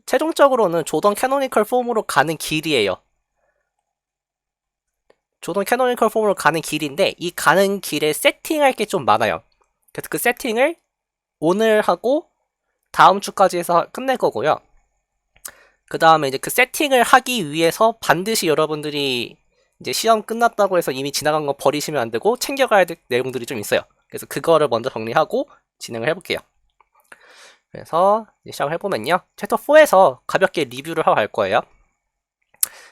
최종적으로는 조던 캐노니컬 폼으로 가는 길이에요. 조던 캐노니컬 폼으로 가는 길인데 이 가는 길에 세팅할 게 좀 많아요. 그래서 그 세팅을 오늘 하고 다음 주까지 해서 끝낼 거고요. 그 다음에 이제 그 세팅을 하기 위해서 반드시 여러분들이 이제 시험 끝났다고 해서 이미 지나간 거 버리시면 안 되고 챙겨가야 될 내용들이 좀 있어요. 그래서 그거를 먼저 정리하고 진행을 해볼게요. 그래서 시작을 해보면요. 챕터 4에서 가볍게 리뷰를 하고 갈 거예요.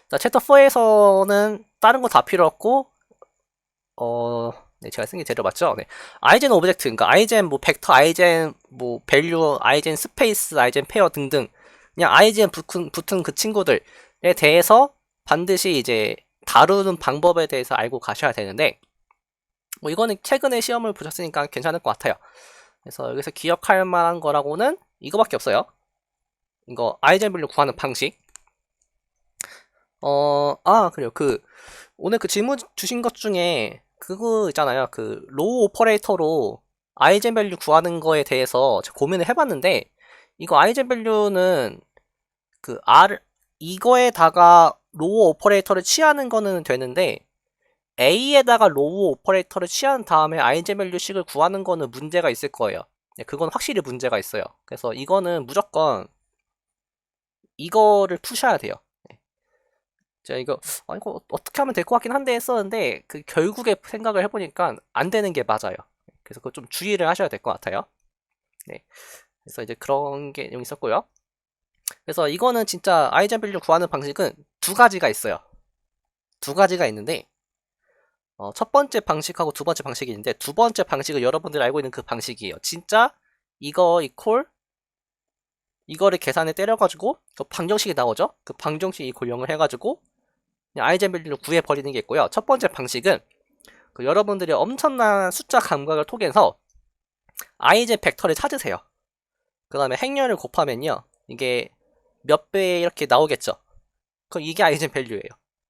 자, 챕터 4에서는 다른 거 다 필요 없고, 네, 제가 쓴 게 제대로 맞죠? 네. 아이젠 오브젝트, 그러니까 아이젠 뭐 벡터, 아이젠 뭐 밸류, 아이젠 스페이스, 아이젠 페어 등등 그냥 아이젠 붙은 그 친구들에 대해서 반드시 이제 다루는 방법에 대해서 알고 가셔야 되는데 뭐 이거는 최근에 시험을 보셨으니까 괜찮을 것 같아요. 그래서 여기서 기억할 만한 거라고는 이거밖에 없어요. 이거 아이젠 밸류 구하는 방식. 그래요. 오늘 그 질문 주신 것 중에 그거 있잖아요. 그 로우 오퍼레이터로 아이젠 밸류 구하는 거에 대해서 제가 고민을 해봤는데 이거 아이젠 밸류는 그 이거에다가 로우 오퍼레이터를 취하는 거는 되는데 A에다가 로우 오퍼레이터를 취한 다음에 아이젠 밸류식을 구하는 거는 문제가 있을 거예요. 네, 그건 확실히 문제가 있어요. 그래서 이거는 무조건 이거를 푸셔야 돼요. 네. 제가 이거 어떻게 하면 될 것 같긴 한데 했었는데 그 결국에 생각을 해보니까 안 되는 게 맞아요. 그래서 그거 좀 주의를 하셔야 될 것 같아요. 네. 그래서 이제 그런 게 좀 있었고요. 그래서 이거는 진짜 아이젠 밸류 구하는 방식은 두 가지가 있어요. 두 가지가 있는데 첫 번째 방식하고 두 번째 방식이 있는데 두 번째 방식은 여러분들이 알고 있는 그 방식이에요. 진짜 이거 이퀄 이거를 계산에 때려가지고 그 방정식이 나오죠? 그 방정식 이퀄 0을 해가지고 그냥 아이젠 밸류를 구해버리는 게 있고요. 첫 번째 방식은 그 여러분들이 엄청난 숫자 감각을 통해서 아이젠 벡터를 찾으세요. 그 다음에 행렬을 곱하면요. 이게 몇 배 이렇게 나오겠죠? 그럼 이게 아이젠 밸류예요.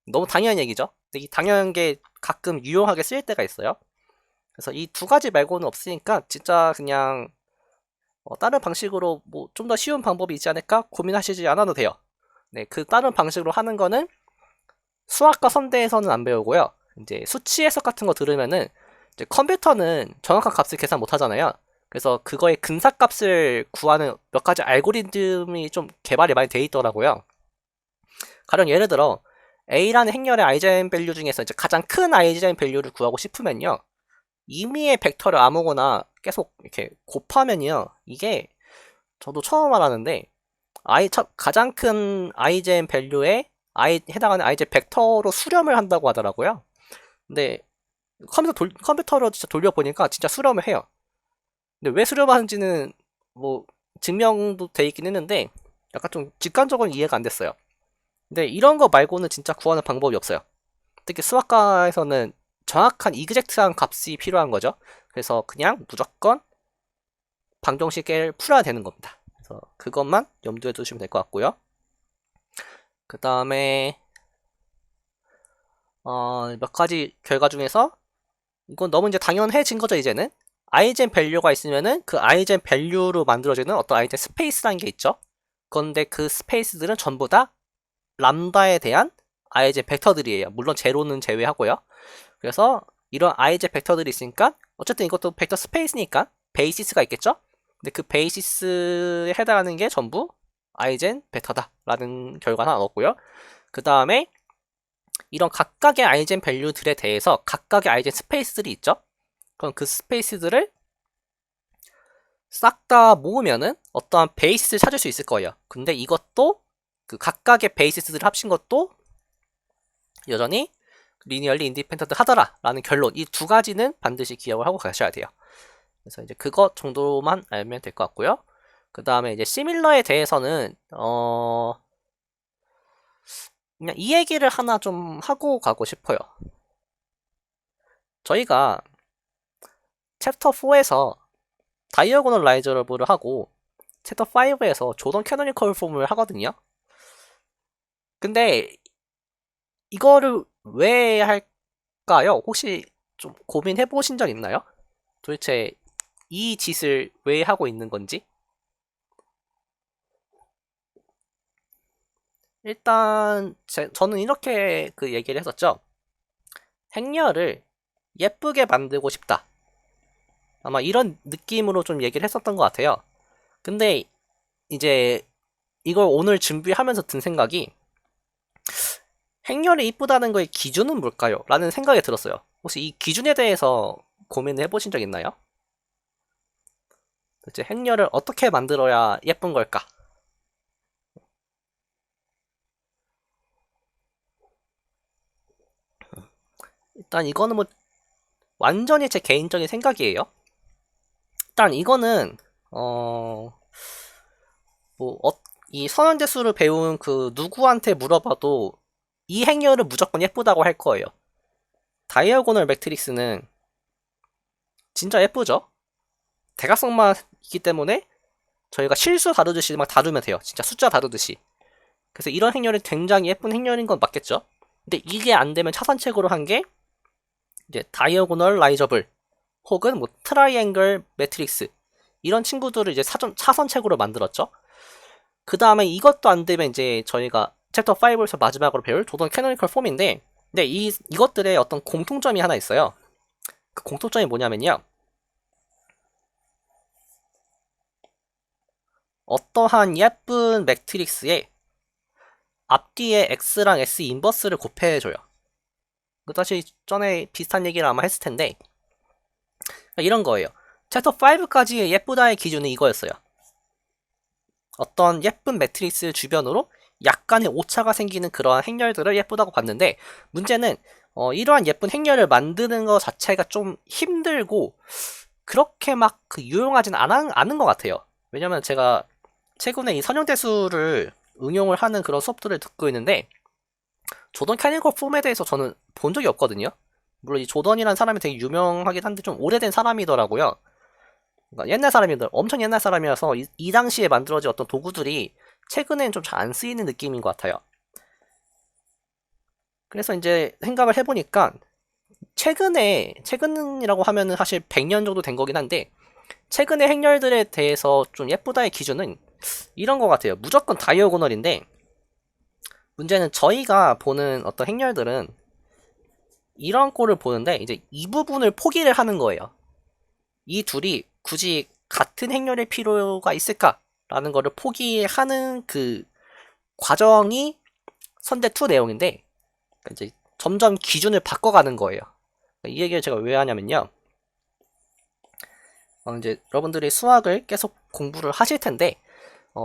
너무 당연한 얘기죠? 근데 이 당연한 게 가끔 유용하게 쓰일 때가 있어요. 그래서 이 두 가지 말고는 없으니까 진짜 그냥 다른 방식으로 뭐 좀 더 쉬운 방법이 있지 않을까 고민하시지 않아도 돼요. 네, 그 다른 방식으로 하는 거는 수학과 선대에서는 안 배우고요. 이제 수치 해석 같은 거 들으면은 이제 컴퓨터는 정확한 값을 계산 못 하잖아요. 그래서 그거의 근사값을 구하는 몇 가지 알고리즘이 좀 개발이 많이 돼 있더라고요. 가령 예를 들어 A라는 행렬의 아이젠 밸류 중에서 이제 가장 큰 아이젠 밸류를 구하고 싶으면요. 임의의 벡터를 아무거나 계속 이렇게 곱하면요. 이게 저도 처음 알았는데 가장 큰 아이젠 밸류에 해당하는 아이젠 벡터로 수렴을 한다고 하더라고요. 근데 컴퓨터로 진짜 돌려보니까 진짜 수렴을 해요. 근데 왜 수렴하는지는 뭐 증명도 돼 있긴 했는데 약간 좀 직관적으로 이해가 안 됐어요. 근데 이런 거 말고는 진짜 구하는 방법이 없어요. 특히 수학과에서는 정확한 이그젝트한 값이 필요한 거죠. 그래서 그냥 무조건 방정식을 풀어야 되는 겁니다. 그래서 그것만 염두에 두시면 될 것 같고요. 그 다음에 몇 가지 결과 중에서 이건 너무 이제 당연해진 거죠. 이제는 아이젠 밸류가 있으면은 그 아이젠 밸류로 만들어지는 어떤 아이젠 스페이스라는 게 있죠. 그런데 그 스페이스들은 전부 다 람다에 대한 아이젠 벡터들이에요. 물론 제로는 제외하고요. 그래서 이런 ij 벡터들이 있으니까 어쨌든 이것도 벡터 스페이스니까 베이시스가 있겠죠? 근데 그 베이시스에 해당하는 게 전부 ijen 벡터다라는 결과가 나왔고요. 그 다음에 이런 각각의 ijen 밸류들에 대해서 각각의 ijen 스페이스들이 있죠? 그럼 그 스페이스들을 싹 다 모으면은 어떠한 베이시스를 찾을 수 있을 거예요. 근데 이것도 그 각각의 베이시스들을 합친 것도 여전히 리니얼리 인디펜던트 하더라라는 결론 이 두 가지는 반드시 기억을 하고 가셔야 돼요. 그래서 이제 그것 정도만 알면 될 것 같고요. 그 다음에 이제 시밀러에 대해서는 그냥 이 얘기를 하나 좀 하고 가고 싶어요. 저희가 챕터 4에서 다이어고널 라이저러브를 하고 챕터 5에서 조던 캐노니컬 폼을 하거든요. 근데 이거를 왜 할까요? 혹시 좀 고민해 보신 적 있나요? 도대체 이 짓을 왜 하고 있는 건지? 일단 저는 이렇게 그 얘기를 했었죠. 행렬을 예쁘게 만들고 싶다. 아마 이런 느낌으로 좀 얘기를 했었던 것 같아요. 근데 이제 이걸 오늘 준비하면서 든 생각이 행렬이 이쁘다는 거의 기준은 뭘까요? 라는 생각이 들었어요. 혹시 이 기준에 대해서 고민을 해보신 적 있나요? 도대체 행렬을 어떻게 만들어야 예쁜 걸까? 일단 이거는 뭐 완전히 제 개인적인 생각이에요. 일단 이거는 뭐 이 선현대수를 배운 그 누구한테 물어봐도 이 행렬은 무조건 예쁘다고 할 거예요. 다이아고널 매트릭스는 진짜 예쁘죠? 대각선만 있기 때문에 저희가 실수 다루듯이 막 다루면 돼요. 진짜 숫자 다루듯이. 그래서 이런 행렬이 굉장히 예쁜 행렬인 건 맞겠죠? 근데 이게 안 되면 차선책으로 한 게 이제 다이어고널 라이저블 혹은 뭐 트라이앵글 매트릭스 이런 친구들을 이제 차선책으로 만들었죠. 그 다음에 이것도 안 되면 이제 저희가 챕터 5에서 마지막으로 배울 조던 캐노니컬 폼인데, 근데 이것들의 어떤 공통점이 하나 있어요. 그 공통점이 뭐냐면요. 어떠한 예쁜 매트릭스에 앞뒤에 X랑 S 인버스를 곱해줘요. 그 다시 전에 비슷한 얘기를 아마 했을 텐데, 이런 거예요. 챕터 5까지의 예쁘다의 기준은 이거였어요. 어떤 예쁜 매트릭스 주변으로 약간의 오차가 생기는 그러한 행렬들을 예쁘다고 봤는데, 문제는 이러한 예쁜 행렬을 만드는 것 자체가 좀 힘들고 그렇게 막 그 유용하진 않은 것 같아요. 왜냐면 제가 최근에 이 선형대수를 응용을 하는 그런 수업들을 듣고 있는데, 조던 캐니걸 폼에 대해서 저는 본 적이 없거든요. 물론 이 조던이라는 사람이 되게 유명하긴 한데 좀 오래된 사람이더라고요. 그러니까 옛날 사람이들 엄청 옛날 사람이라서 이 당시에 만들어진 어떤 도구들이 최근엔 좀 잘 안 쓰이는 느낌인 것 같아요. 그래서 이제 생각을 해보니까 최근이라고 하면은 사실 100년 정도 된 거긴 한데, 최근의 행렬들에 대해서 좀 예쁘다의 기준은 이런 것 같아요. 무조건 다이어고널인데, 문제는 저희가 보는 어떤 행렬들은 이런 꼴을 보는데 이제 이 부분을 포기를 하는 거예요. 이 둘이 굳이 같은 행렬일 필요가 있을까라는 거를 포기하는 그 과정이 선대 2 내용인데, 이제 점점 기준을 바꿔가는 거예요. 이 얘기를 제가 왜 하냐면요. 이제 여러분들이 수학을 계속 공부를 하실 텐데,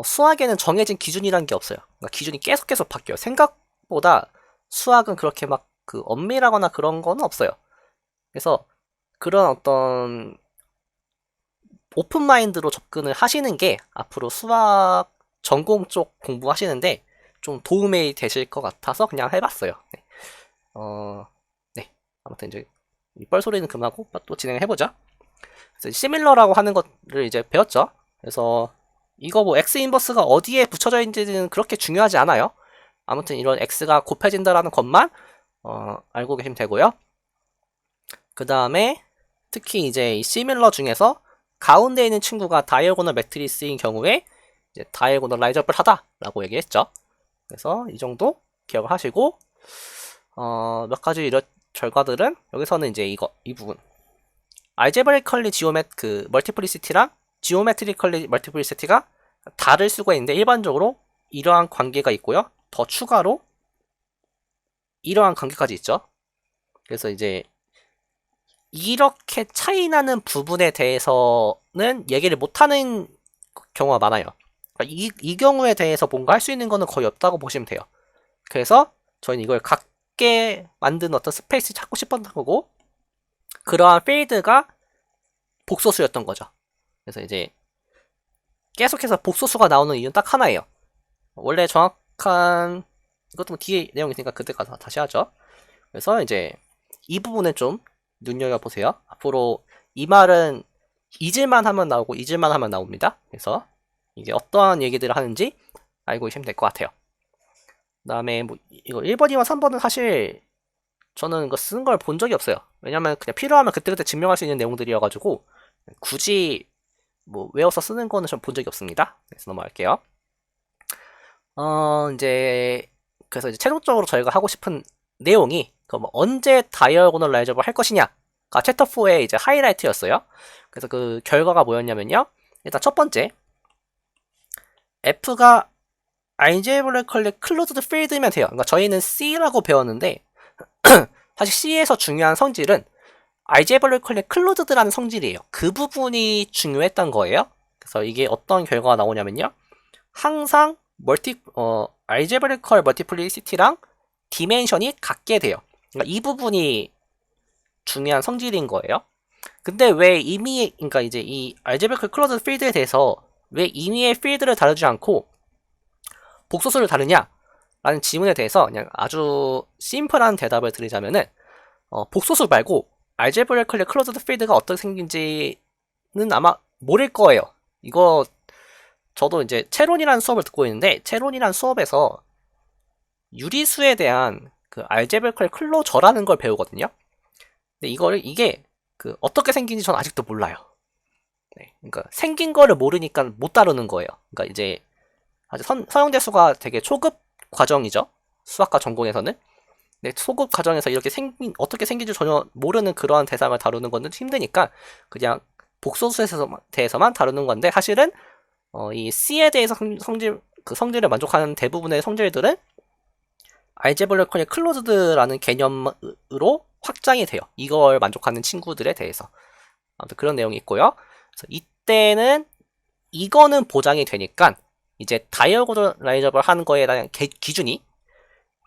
수학에는 정해진 기준이라는 게 없어요. 그러니까 기준이 계속 바뀌어요. 생각보다 수학은 그렇게 막 그 엄밀하거나 그런 건 없어요. 그래서 그런 어떤 오픈 마인드로 접근을 하시는 게 앞으로 수학 전공 쪽 공부하시는데 좀 도움이 되실 것 같아서 그냥 해봤어요. 네. 네. 아무튼 이제 이뻘 소리는 그만하고 또 진행을 해보자. 그래서 시밀러라고 하는 것을 이제 배웠죠. 그래서 이거 뭐 x 인버스가 어디에 붙여져 있는지는 그렇게 중요하지 않아요. 아무튼 이런 x가 곱해진다라는 것만 알고 계시면 되고요. 그 다음에 특히 이제 이 시밀러 중에서 가운데 있는 친구가 다이어고널 매트리스인 경우에 이제 다이어고널 라이저블 하다라고 얘기했죠. 그래서 이 정도 기억을 하시고 몇 가지 이런 결과들은 여기서는 이제 이 부분 알제브레이컬리 멀티플리시티랑 지오메트리컬리 멀티플리시티가 다를 수가 있는데 일반적으로 이러한 관계가 있고요. 더 추가로 이러한 관계까지 있죠. 그래서 이제 이렇게 차이 나는 부분에 대해서는 얘기를 못하는 경우가 많아요. 그러니까 이 경우에 대해서 뭔가 할 수 있는 거는 거의 없다고 보시면 돼요. 그래서 저희는 이걸 갖게 만든 어떤 스페이스 찾고 싶었던 거고, 그러한 필드가 복소수였던 거죠. 그래서 이제 계속해서 복소수가 나오는 이유는 딱 하나예요. 원래 정확한 이것도 뭐 뒤에 내용 있으니까 그때 가서 다시 하죠. 그래서 이제 이 부분은 좀 눈여겨보세요. 앞으로 이 말은 잊을만 하면 나오고 잊을만 하면 나옵니다. 그래서 이게 어떠한 얘기들을 하는지 알고 계시면 될 것 같아요. 그 다음에 뭐 이거 1번이와 3번은 사실 저는 이거 쓰는 걸 본 적이 없어요. 왜냐면 그냥 필요하면 그때그때 증명할 수 있는 내용들이어가지고 굳이 뭐 외워서 쓰는 거는 좀 본 적이 없습니다. 그래서 넘어갈게요. 이제 그래서 이제 최종적으로 저희가 하고 싶은 내용이 뭐 언제 다이어고널 라이저블 할 것이냐가 챕터 4의 이제 하이라이트였어요. 그래서 그 결과가 뭐였냐면요. 일단 첫 번째, F가 알제브레컬리 클로즈드 필드면 돼요. 그러니까 저희는 C라고 배웠는데 사실 C에서 중요한 성질은 알제브레컬리 클로즈드라는 성질이에요. 그 부분이 중요했던 거예요. 그래서 이게 어떤 결과가 나오냐면요. 항상 알제브리컬 멀티플리시티랑 디멘션이 같게 돼요. 그러니까 이 부분이 중요한 성질인 거예요. 근데 왜 이미, 그러니까 이제 이 알제브리컬 클로즈 필드에 대해서 왜 임의의 필드를 다루지 않고 복소수를 다루냐? 라는 질문에 대해서 그냥 아주 심플한 대답을 드리자면은, 복소수 말고 알제브리컬리 클로즈드 필드가 어떻게 생긴지는 아마 모를 거예요. 이거 저도 이제 체론이라는 수업을 듣고 있는데 체론이라는 수업에서 유리수에 대한 그 알제브리컬 클로저라는 걸 배우거든요. 근데 이게 그 어떻게 생긴지 저는 아직도 몰라요. 네, 그러니까 생긴 거를 모르니까 못 다루는 거예요. 그러니까 이제 아주 서형대수가 되게 초급 과정이죠. 수학과 전공에서는. 근데 초급 과정에서 이렇게 어떻게 생긴지 전혀 모르는 그러한 대상을 다루는 거는 힘드니까 그냥 복소수에 대해서만 다루는 건데 사실은 이 C에 대해서 성질을 만족하는 대부분의 성질들은 알제브레컬리 클로즈드라는 개념으로 확장이 돼요. 이걸 만족하는 친구들에 대해서. 아무튼 그런 내용이 있고요. 그래서 이때는 이거는 보장이 되니까 이제 다이어고널라이저블 하는 거에 대한 기준이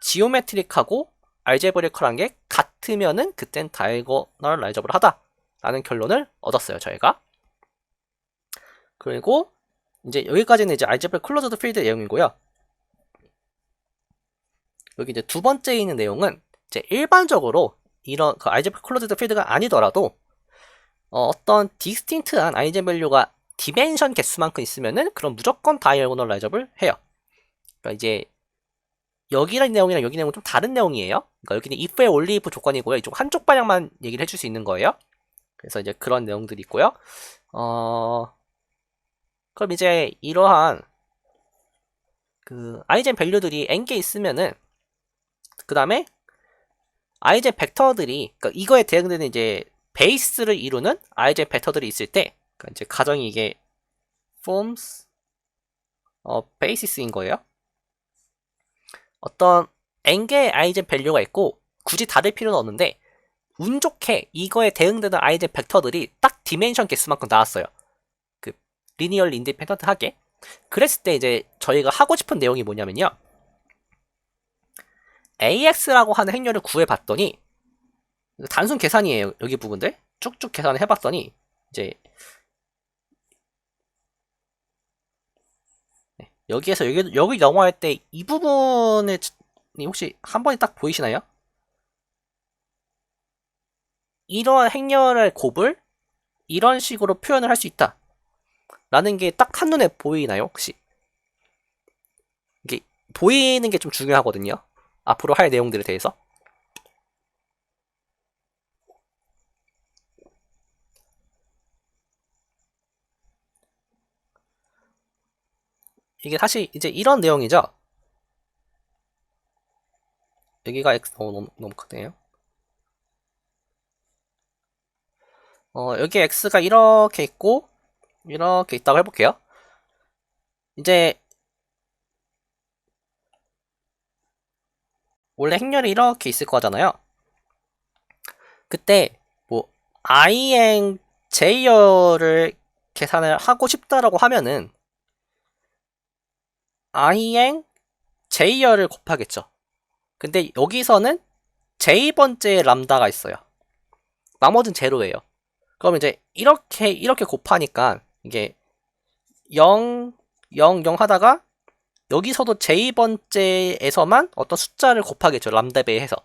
지오메트릭하고 알제브리컬한 게 같으면은 그땐 다이어고널라이저블 하다라는 결론을 얻었어요. 저희가. 그리고 이제 여기까지는 이제 알제브리컬 클로즈드 필드 내용이고요. 여기 이제 두 번째 있는 내용은 이제 일반적으로 이런 그 알제브리컬 클로즈드 필드가 아니더라도 어떤 디스틴트한 아이젠밸류가 디멘션 개수만큼 있으면은 그럼 무조건 다이어고널라이저블 해요. 그러니까 이제 여기랑 내용이랑 여기 내용은 좀 다른 내용이에요. 그러니까 여기는 if에 only if 조건이고요. 이쪽 한쪽 방향만 얘기를 해줄 수 있는 거예요. 그래서 이제 그런 내용들이 있고요. 그럼 이제 이러한 그 아이젠 밸류들이 n개 있으면은 그 다음에 아이젠 벡터들이 그러니까 이거에 대응되는 이제 베이스를 이루는 아이젠 벡터들이 있을 때 그러니까 이제 가정이 이게 forms basis인 거예요. 어떤 n개의 아이젠 밸류가 있고 굳이 다를 필요는 없는데 운 좋게 이거에 대응되는 아이젠 벡터들이 딱 디멘션 개수만큼 나왔어요. 그 리니얼 인디펜던트하게. 그랬을 때 이제 저희가 하고 싶은 내용이 뭐냐면요. AX라고 하는 행렬을 구해봤더니 단순 계산이에요. 여기 부분들 쭉쭉 계산을 해봤더니 이제 여기에서 여기 넘어갈 때 이 부분을 혹시 한 번에 딱 보이시나요? 이런 행렬의 곱을 이런 식으로 표현을 할 수 있다 라는 게 딱 한눈에 보이나요 혹시? 이게 보이는 게 좀 중요하거든요. 앞으로 할 내용들에 대해서. 이게 사실 이제 이런 내용이죠. 여기가 X, 너무 크네요. 여기 X가 이렇게 있고, 이렇게 있다고 해볼게요. 이제, 원래 행렬이 이렇게 있을 거잖아요. 그때, 뭐, IN J열을 계산을 하고 싶다라고 하면은, IN J열을 곱하겠죠. 근데 여기서는 J번째 람다가 있어요. 나머지는 제로예요. 그럼 이제 이렇게 곱하니까 이게 0, 0, 0 하다가 여기서도 J번째에서만 어떤 숫자를 곱하겠죠. 람다 배해서.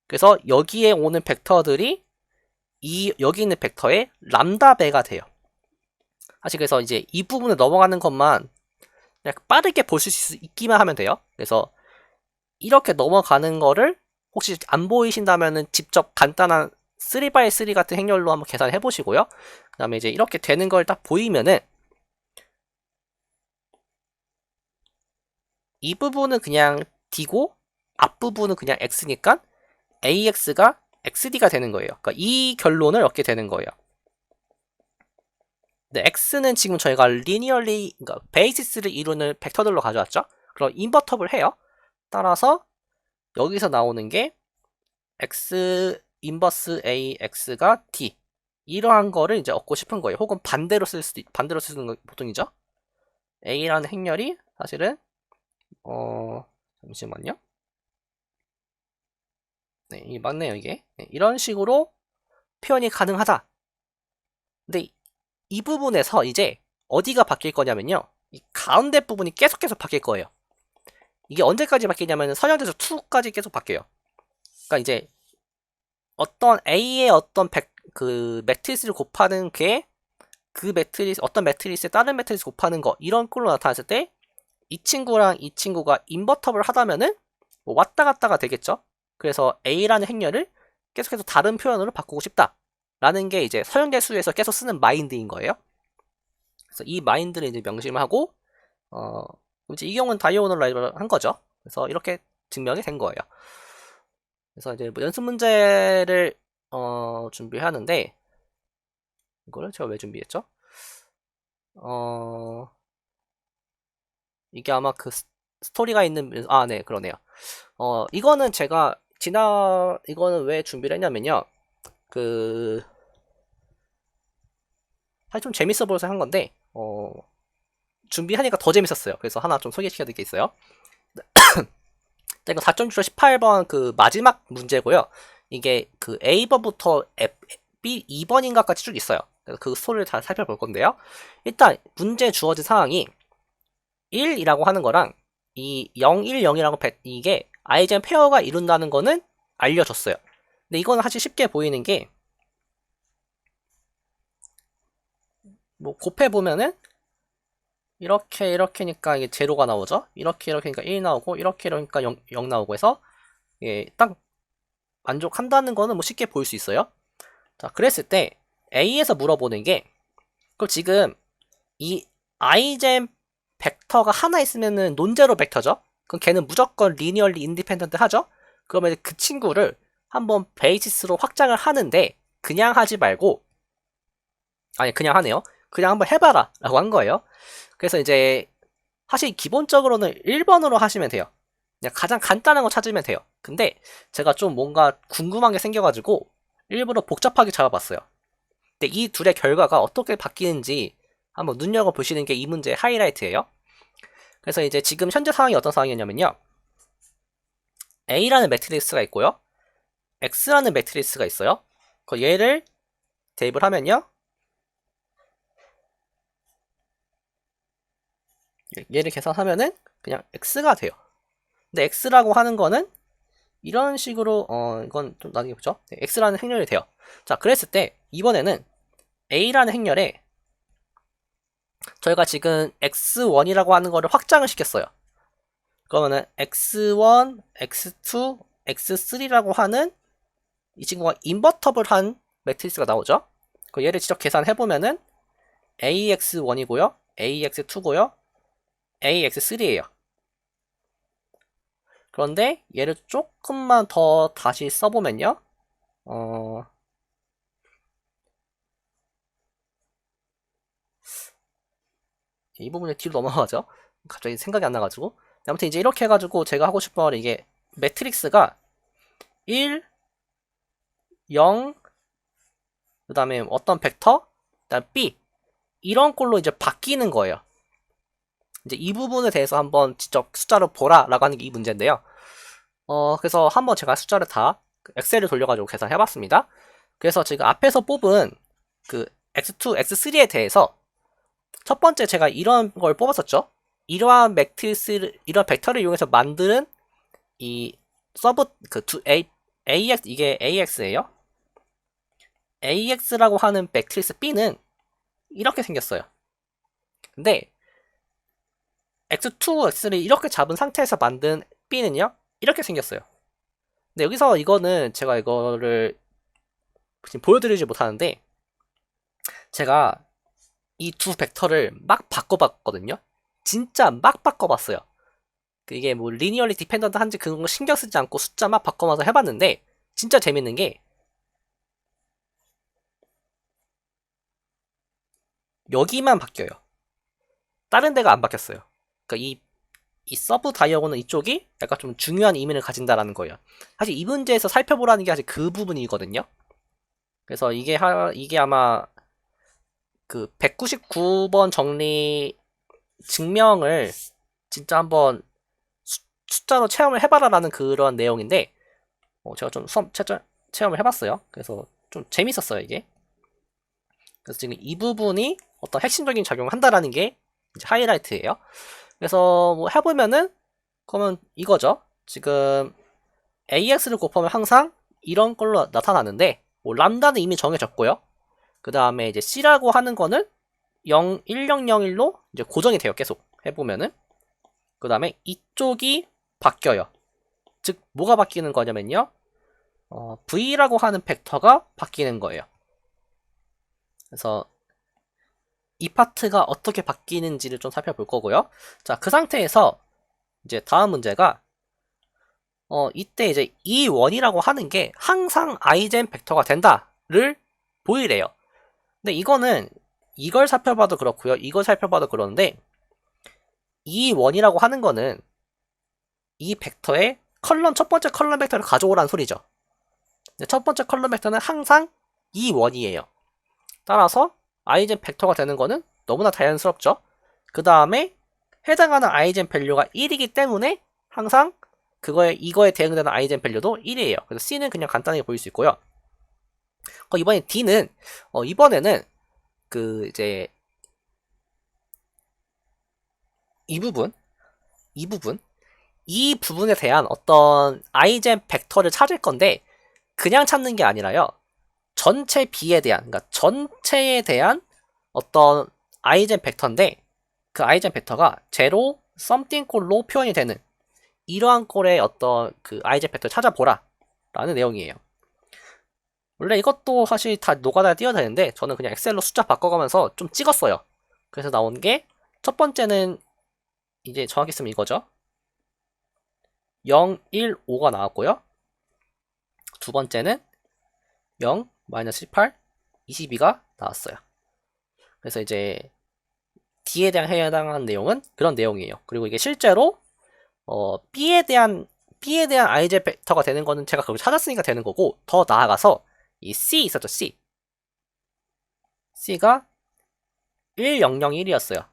그래서 여기에 오는 벡터들이 여기 있는 벡터의 람다 배가 돼요. 사실 그래서 이제 이 부분을 넘어가는 것만 그냥 빠르게 볼 수 있기만 하면 돼요. 그래서 이렇게 넘어가는 거를 혹시 안 보이신다면은 직접 간단한 3x3 같은 행렬로 한번 계산해 보시고요. 그 다음에 이제 이렇게 되는 걸 딱 보이면은 이 부분은 그냥 D고 앞부분은 그냥 X니까 AX가 XD가 되는 거예요. 그러니까 이 결론을 얻게 되는 거예요. 네, X는 지금 저희가 리니얼리, 그러니까 베이시스를 이루는 벡터들로 가져왔죠. 그럼 인버터블 해요. 따라서 여기서 나오는 게 X 인버스 AX가 D. 이러한 거를 이제 얻고 싶은 거예요. 혹은 반대로 반대로 쓰는 거 보통이죠. A라는 행렬이 사실은 잠시만요. 네, 이 맞네요, 이게. 네, 이런 식으로 표현이 가능하다. 근데 이 부분에서 이제 어디가 바뀔 거냐면요. 이 가운데 부분이 계속 바뀔 거예요. 이게 언제까지 바뀌냐면 선형대에서 2까지 계속 바뀌어요. 그러니까 이제 어떤 A의 어떤 그 매트리스를 곱하는 게 그 매트리스, 어떤 매트리스에 다른 매트리스 곱하는 거, 이런 꼴로 나타났을 때 이 친구랑 이 친구가 인버터블 하다면은 뭐 왔다 갔다가 되겠죠. 그래서 A라는 행렬을 계속해서 다른 표현으로 바꾸고 싶다 라는 게 이제 서형대수에서 계속 쓰는 마인드인 거예요. 그래서 이 마인드를 이제 명심하고 이제 이 경우는 다이오놀라이저를 한 거죠. 그래서 이렇게 증명이 된 거예요. 그래서 이제 뭐 연습 문제를 준비하는데 이거를 제가 왜 준비했죠? 이게 아마 그 스토리가 있는 네, 그러네요. 이거는 제가 이거는 왜 준비를 했냐면요. 그 사실 좀 재밌어 보여서 한 건데 준비하니까 더 재밌었어요. 그래서 하나 좀 소개시켜 드릴 게 있어요. 이거 4.18번 그 마지막 문제고요. 이게 그 A번부터 B 2번인가까지 쭉 있어요. 그래서 그 스토리를 잘 살펴볼 건데요. 일단 문제 주어진 상황이 1이라고 하는 거랑 이 0, 1, 0이라고 이게 아이젠 페어가 이룬다는 거는 알려줬어요. 근데 이거는 사실 쉽게 보이는 게 뭐 곱해 보면은 이렇게니까 이게 제로가 나오죠. 이렇게니까 1 나오고 이렇게니까 0 나오고 해서 딱 만족한다는 거는 뭐 쉽게 보일 수 있어요. 자, 그랬을 때 A에서 물어보는 게 그럼 지금 이 아이젠 벡터가 하나 있으면은 논제로 벡터죠. 그럼 걔는 무조건 리니얼리 인디펜던트 하죠. 그러면 그 친구를 한번 베이시스로 확장을 하는데 그냥 하지 말고 아니 그냥 하네요. 그냥 한번 해봐라 라고 한 거예요. 그래서 이제 사실 기본적으로는 1번으로 하시면 돼요. 그냥 가장 간단한 거 찾으면 돼요. 근데 제가 좀 뭔가 궁금한 게 생겨가지고 일부러 복잡하게 잡아봤어요. 근데 이 둘의 결과가 어떻게 바뀌는지 한번 눈여겨보시는 게 이 문제의 하이라이트예요. 그래서 이제 지금 현재 상황이 어떤 상황이냐면요. A라는 매트리스가 있고요. X라는 매트리스가 있어요. 얘를 대입을 하면요. 얘를 계산하면은 그냥 X가 돼요. 근데 X라고 하는 거는 이런 식으로 이건 좀 나중에 보죠. 네, X라는 행렬이 돼요. 자, 그랬을 때 이번에는 A라는 행렬에 저희가 지금 X1이라고 하는 거를 확장을 시켰어요. 그러면은 X1, X2, X3라고 하는 이 친구가 인버터블한 매트리스가 나오죠. 얘를 직접 계산해보면은 AX1이고요, AX2고요, AX3예요. 그런데 얘를 조금만 더 다시 써보면요. 이 부분에 뒤로 넘어가죠. 갑자기 생각이 안 나가지고. 아무튼 이제 이렇게 해가지고 제가 하고 싶은 건 이게 매트릭스가 1, 0, 그 다음에 어떤 벡터, 그 다음 B 이런 꼴로 이제 바뀌는 거예요. 이제 이 부분에 대해서 한번 직접 숫자로 보라 라고 하는 게 이 문제인데요. 그래서 한번 제가 숫자를 다 엑셀을 돌려가지고 계산해봤습니다. 그래서 지금 앞에서 뽑은 그 X2, X3에 대해서 첫 번째 제가 이런 걸 뽑았었죠. 이러한 이런 벡터를 이용해서 만드는 이 AX 이게 AX예요. AX라고 하는 매트리스 B는 이렇게 생겼어요. 근데 X2, X를 이렇게 잡은 상태에서 만든 B는요 이렇게 생겼어요. 근데 여기서 이거는 제가 이거를 지금 보여드리지 못하는데 제가 이 두 벡터를 막 바꿔봤거든요. 진짜 막 바꿔봤어요. 이게 뭐 리니어리 디펜던트 한지 그런 거 신경 쓰지 않고 숫자만 바꿔서 해봤는데 진짜 재밌는 게 여기만 바뀌어요. 다른 데가 안 바뀌었어요. 그러니까 이 서브 다이어곤은 이쪽이 약간 좀 중요한 의미를 가진다라는 거예요. 사실 이 문제에서 살펴보라는 게 사실 그 부분이거든요. 그래서 이게 아마 그 199번 정리 증명을 진짜 한번 숫자로 체험을 해봐라라는 그런 내용인데 제가 좀 체험을 해봤어요. 그래서 좀 재밌었어요 이게. 그래서 지금 이 부분이 어떤 핵심적인 작용을 한다라는 게 이제 하이라이트예요. 그래서 뭐 해보면은 그러면 이거죠. 지금 AX를 곱하면 항상 이런 걸로 나타나는데 뭐 람다는 이미 정해졌고요. 그 다음에 이제 C라고 하는 거는 1001로 이제 고정이 돼요. 계속 해보면은. 그 다음에 이쪽이 바뀌어요. 즉 뭐가 바뀌는 거냐면요. V라고 하는 벡터가 바뀌는 거예요. 그래서 이 파트가 어떻게 바뀌는지를 좀 살펴볼 거고요. 자, 그 상태에서 이제 다음 문제가 이때 이제 이 원이라고 하는 게 항상 아이젠 벡터가 된다를 보이래요. 근데 이거는 이걸 살펴봐도 그렇고요. 이걸 살펴봐도 그러는데 이 원이라고 하는 거는 이 벡터의 첫 번째 컬럼 벡터를 가져오라는 소리죠. 첫 번째 컬럼 벡터는 항상 이 원이에요. 따라서 아이젠 벡터가 되는 거는 너무나 자연스럽죠. 그 다음에 해당하는 아이젠 밸류가 1이기 때문에 항상 이거에 대응되는 아이젠 밸류도 1이에요. 그래서 C는 그냥 간단하게 보일 수 있고요. 이번에 D는 이번에는 그 이제 이 부분에 대한 어떤 아이젠 벡터를 찾을 건데 그냥 찾는 게 아니라요. 전체 B에 대한, 그러니까 전체에 대한 어떤 아이젠 벡터인데 그 아이젠 벡터가 제로, something 꼴로 표현이 되는 이러한 꼴의 어떤 그 아이젠 벡터를 찾아보라 라는 내용이에요. 원래 이것도 사실 다 노가다에 띄워야 되는데 저는 그냥 엑셀로 숫자 바꿔가면서 좀 찍었어요. 그래서 나온 게 첫 번째는 이제 정확히 쓰면 이거죠. 0, 1, 5가 나왔고요. 두 번째는 0, 마이너스 18, 22가 나왔어요. 그래서 이제 D에 대한 해당하는 내용은 그런 내용이에요. 그리고 이게 실제로 B에 대한 아이젠 벡터가 되는 거는 제가 그걸 찾았으니까 되는 거고 더 나아가서 이 C 있었죠. C가 1001이었어요.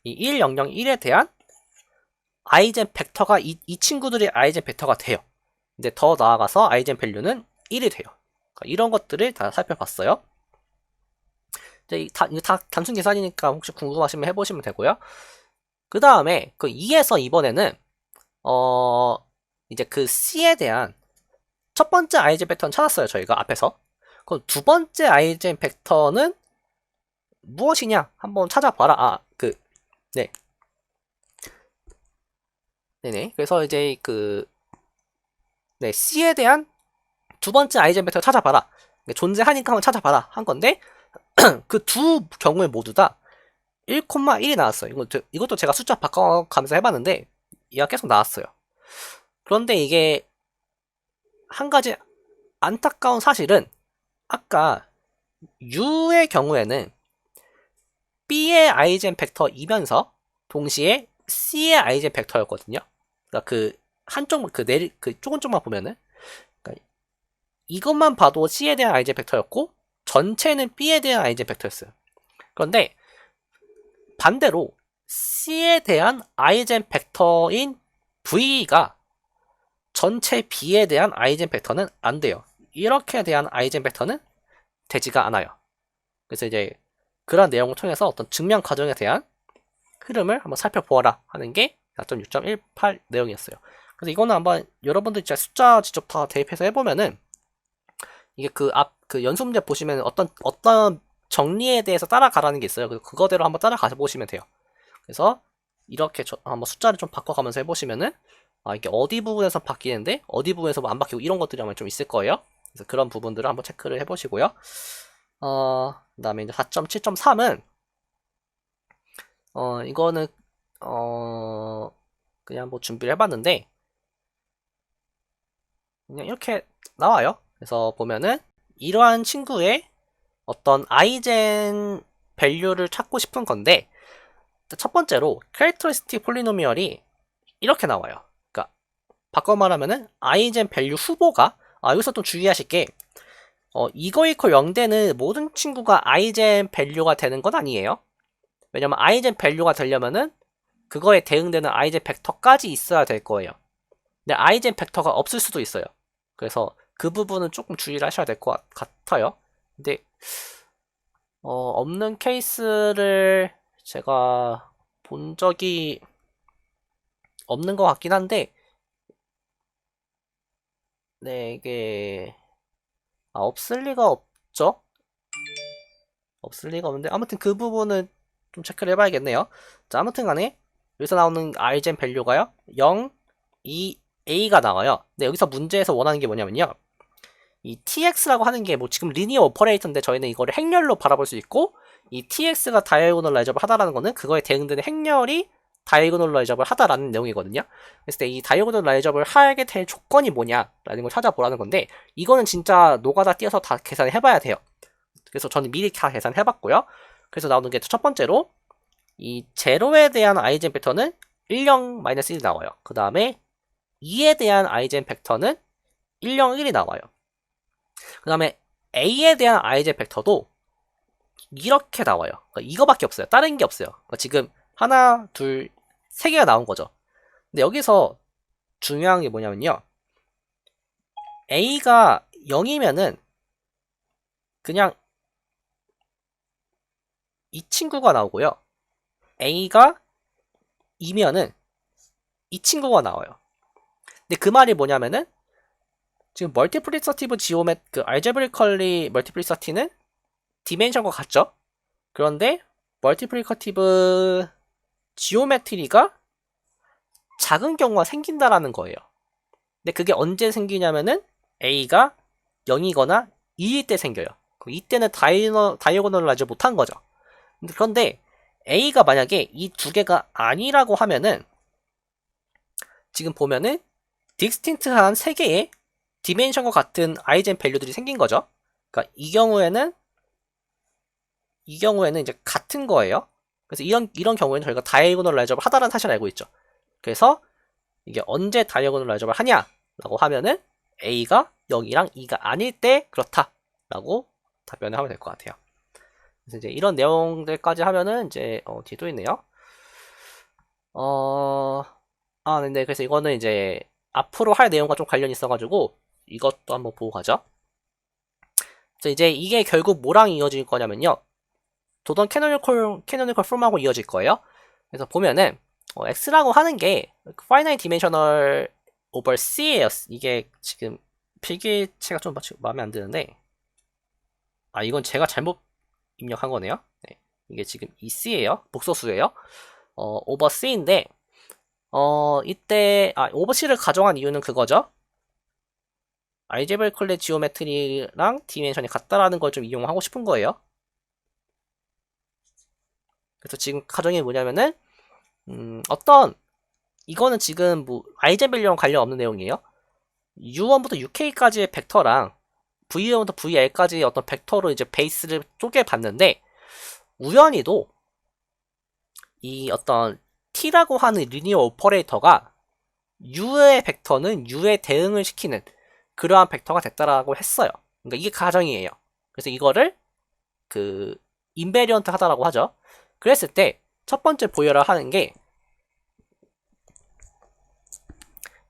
이 1001에 대한 아이젠 벡터가 이 친구들의 아이젠 벡터가 돼요. 근데 더 나아가서 아이젠 밸류는 1이 돼요. 그러니까 이런 것들을 다 살펴봤어요. 이제 다 단순 계산이니까 혹시 궁금하시면 해보시면 되고요. 그 다음에 그 2에서 이번에는 이제 그 C에 대한 첫 번째 아이젠 벡터는 찾았어요. 저희가 앞에서. 그럼 두 번째 아이젠 벡터는 무엇이냐 한번 찾아봐라. 네. 네네. 그래서 이제 C에 대한 두 번째 아이젠 벡터 찾아봐라. 존재하니까 한번 찾아봐라 한 건데 그 두 경우에 모두 다 1,1이 나왔어요. 이것도 제가 숫자 바꿔가면서 해봤는데 얘가 계속 나왔어요. 그런데 이게 한 가지 안타까운 사실은 아까 U의 경우에는 B의 아이젠 벡터이면서 동시에 C의 아이젠 벡터였거든요. 그러니까 그 한쪽 그 조금만 보면은 그러니까 이것만 봐도 C에 대한 아이젠 벡터였고 전체는 B에 대한 아이젠 벡터였어요. 그런데 반대로 C에 대한 아이젠 벡터인 V가 전체 B에 대한 아이젠 벡터는 안 돼요. 이렇게 대한 아이젠 벡터는 되지가 않아요. 그래서 이제 그런 내용을 통해서 어떤 증명 과정에 대한 흐름을 한번 살펴보아라 하는 게 4.6.18 내용이었어요. 그래서 이거는 한번 여러분들 진짜 숫자 직접 다 대입해서 해보면은 이게 그 연습 문제 보시면 어떤 정리에 대해서 따라가라는 게 있어요. 그래서 그거대로 한번 따라가 보시면 돼요. 그래서 이렇게 한번 숫자를 좀 바꿔가면서 해보시면은 이게 어디 부분에서 바뀌는데 어디 부분에서 안 바뀌고 이런 것들이 아마 좀 있을 거예요. 그래서 그런 부분들을 한번 체크를 해보시고요. 그 다음에 이제 4.7.3은 이거는 그냥 뭐 준비를 해봤는데 그냥 이렇게 나와요. 그래서 보면은 이러한 친구의 어떤 아이젠 밸류를 찾고 싶은 건데 첫 번째로 캐릭터리스틱 폴리노미얼이 이렇게 나와요. 그러니까 바꿔 말하면은 아이젠 밸류 후보가 여기서 좀 주의하실 게 이거 이퀄 0되는 모든 친구가 아이젠 밸류가 되는 건 아니에요. 왜냐면 아이젠 밸류가 되려면은 그거에 대응되는 아이젠 벡터까지 있어야 될 거예요. 근데 아이젠 벡터가 없을 수도 있어요. 그래서 그 부분은 조금 주의를 하셔야 될 것 같아요. 근데 없는 케이스를 제가 본 적이 없는 것 같긴 한데 네, 이게 없을 리가 없죠. 없을 리가 없는데 아무튼 그 부분은 좀 체크를 해봐야겠네요. 자, 아무튼 간에 여기서 나오는 아이젠 밸류가요 0, 2, A가 나와요. 근데 여기서 문제에서 원하는 게 뭐냐면요, 이 tx라고 하는 게 뭐 지금 리니어 오퍼레이터인데 저희는 이거를 행렬로 바라볼 수 있고, 이 tx가 다이아고널라이저블 하다라는 거는 그거에 대응되는 행렬이 다이아고널라이저블 하다라는 내용이거든요. 그래서 이 다이아고널라이저블 하게 될 조건이 뭐냐라는 걸 찾아보라는 건데, 이거는 진짜 노가다 띄어서 다 계산을 해봐야 돼요. 그래서 저는 미리 다 계산해봤고요. 그래서 나오는 게 첫 번째로 이 제로에 대한 아이젠 벡터는 1, 0, 마이너스 1이 나와요. 그 다음에 2에 대한 아이젠 벡터는 1, 0, 1이 나와요. 그 다음에 A에 대한 아이젠 벡터도 이렇게 나와요. 그러니까 이거밖에 없어요. 다른 게 없어요. 그러니까 지금 하나, 둘, 세 개가 나온 거죠. 근데 여기서 중요한 게 뭐냐면요, A가 0이면은 그냥 이 친구가 나오고요, A가 2면은 이 친구가 나와요. 근데 그 말이 뭐냐면은 지금 멀티플리서티브 지오메 그 알제브리컬리 멀티플리서티는 디멘션과 같죠? 그런데 멀티플리커티브 지오메트리가 작은 경우가 생긴다라는 거예요. 근데 그게 언제 생기냐면은 A가 0이거나 2일 때 생겨요. 이때는 다이아고널라이즈 못한 거죠. 그런데 A가 만약에 이 두 개가 아니라고 하면은 지금 보면은 디스틴트한 세 개의 디멘션과 같은 아이젠 밸류들이 생긴 거죠. 그러니까 이 경우에는 이제 같은 거예요. 그래서 이런 경우에는 저희가 다이아고널라이저블 하다라는 사실을 알고 있죠. 그래서 이게 언제 다이아고널라이저블 하냐라고 하면은 A가 0이랑 2가 아닐 때 그렇다라고 답변을 하면 될 것 같아요. 그래서 이제 이런 내용들까지 하면은 이제 뒤도 있네요. 네, 그래서 이거는 이제 앞으로 할 내용과 좀 관련이 있어가지고 이것도 한번 보고 가죠. 그래서 이제 이게 결국 뭐랑 이어질 거냐면요, 도던 캐노니컬 폼하고 이어질 거예요. 그래서 보면은 X라고 하는 게 finite dimensional over C예요. 이게 지금 필기체가 좀 마음에 안 드는데, 이건 제가 잘못 입력한 거네요. 네, 이게 지금 C예요. 복소수예요. over C인데 이때 over C를 가정한 이유는 그거죠. 알제브리컬리 지오메트리랑 디멘션이 같다라는 걸 좀 이용하고 싶은 거예요. 그래서 지금 가정이 뭐냐면은 이거는 지금 뭐 아이젠 밸류랑 관련 없는 내용이에요. U1부터 UK까지의 벡터랑 V1부터 VL까지의 어떤 벡터로 이제 베이스를 쪼개봤는데, 우연히도 이 어떤 T라고 하는 리니어 오퍼레이터가 U의 벡터는 U에 대응을 시키는 그러한 벡터가 됐다라고 했어요. 그러니까 이게 가정이에요. 그래서 이거를 그 인베리언트 하다라고 하죠. 그랬을 때 첫 번째 보여라 하는 게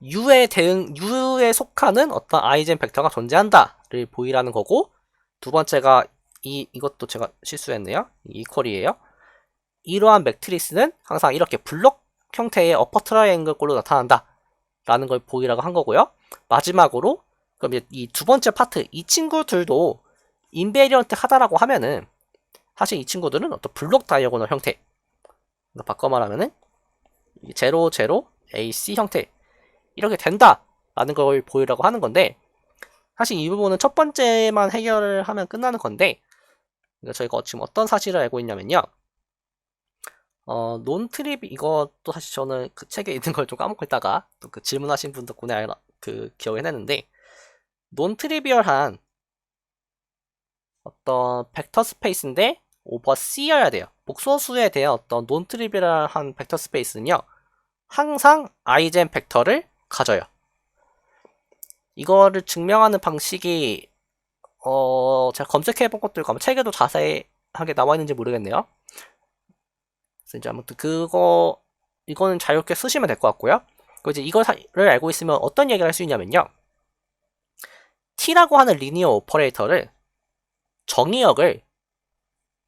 U에 속하는 어떤 아이젠 벡터가 존재한다를 보이라는 거고, 두 번째가 이것도 제가 실수했네요. 이퀄이에요. 이러한 매트리스는 항상 이렇게 블록 형태의 어퍼 트라이앵글 꼴로 나타난다 라는 걸 보이라고 한 거고요. 마지막으로 그럼 이 두 번째 파트, 이 친구들도 인베리언트 하다라고 하면은 사실 이 친구들은 어떤 블록 다이아고널 형태, 바꿔 말하면은 0, 0, AC 형태 이렇게 된다라는 걸 보이라고 하는 건데, 사실 이 부분은 첫 번째만 해결을 하면 끝나는 건데, 저희가 지금 어떤 사실을 알고 있냐면요, 논트립 이것도 사실 저는 그 책에 있는 걸 좀 까먹고 있다가 또 그 질문하신 분 덕분에 기억을 해냈는데, 논트리비얼한 어떤 벡터 스페이스인데 오버 C여야 돼요. 복소수에 대한 어떤 논트리비얼한 벡터 스페이스는요, 항상 아이젠 벡터를 가져요. 이거를 증명하는 방식이 제가 검색해본 것들과 책에도 자세하게 나와 있는지 모르겠네요. 그래서 이제 아무튼 이거는 자유롭게 쓰시면 될 것 같고요. 그리고 이제 이거를 알고 있으면 어떤 얘기를 할 수 있냐면요, t라고 하는 리니어 오퍼레이터를 정의역을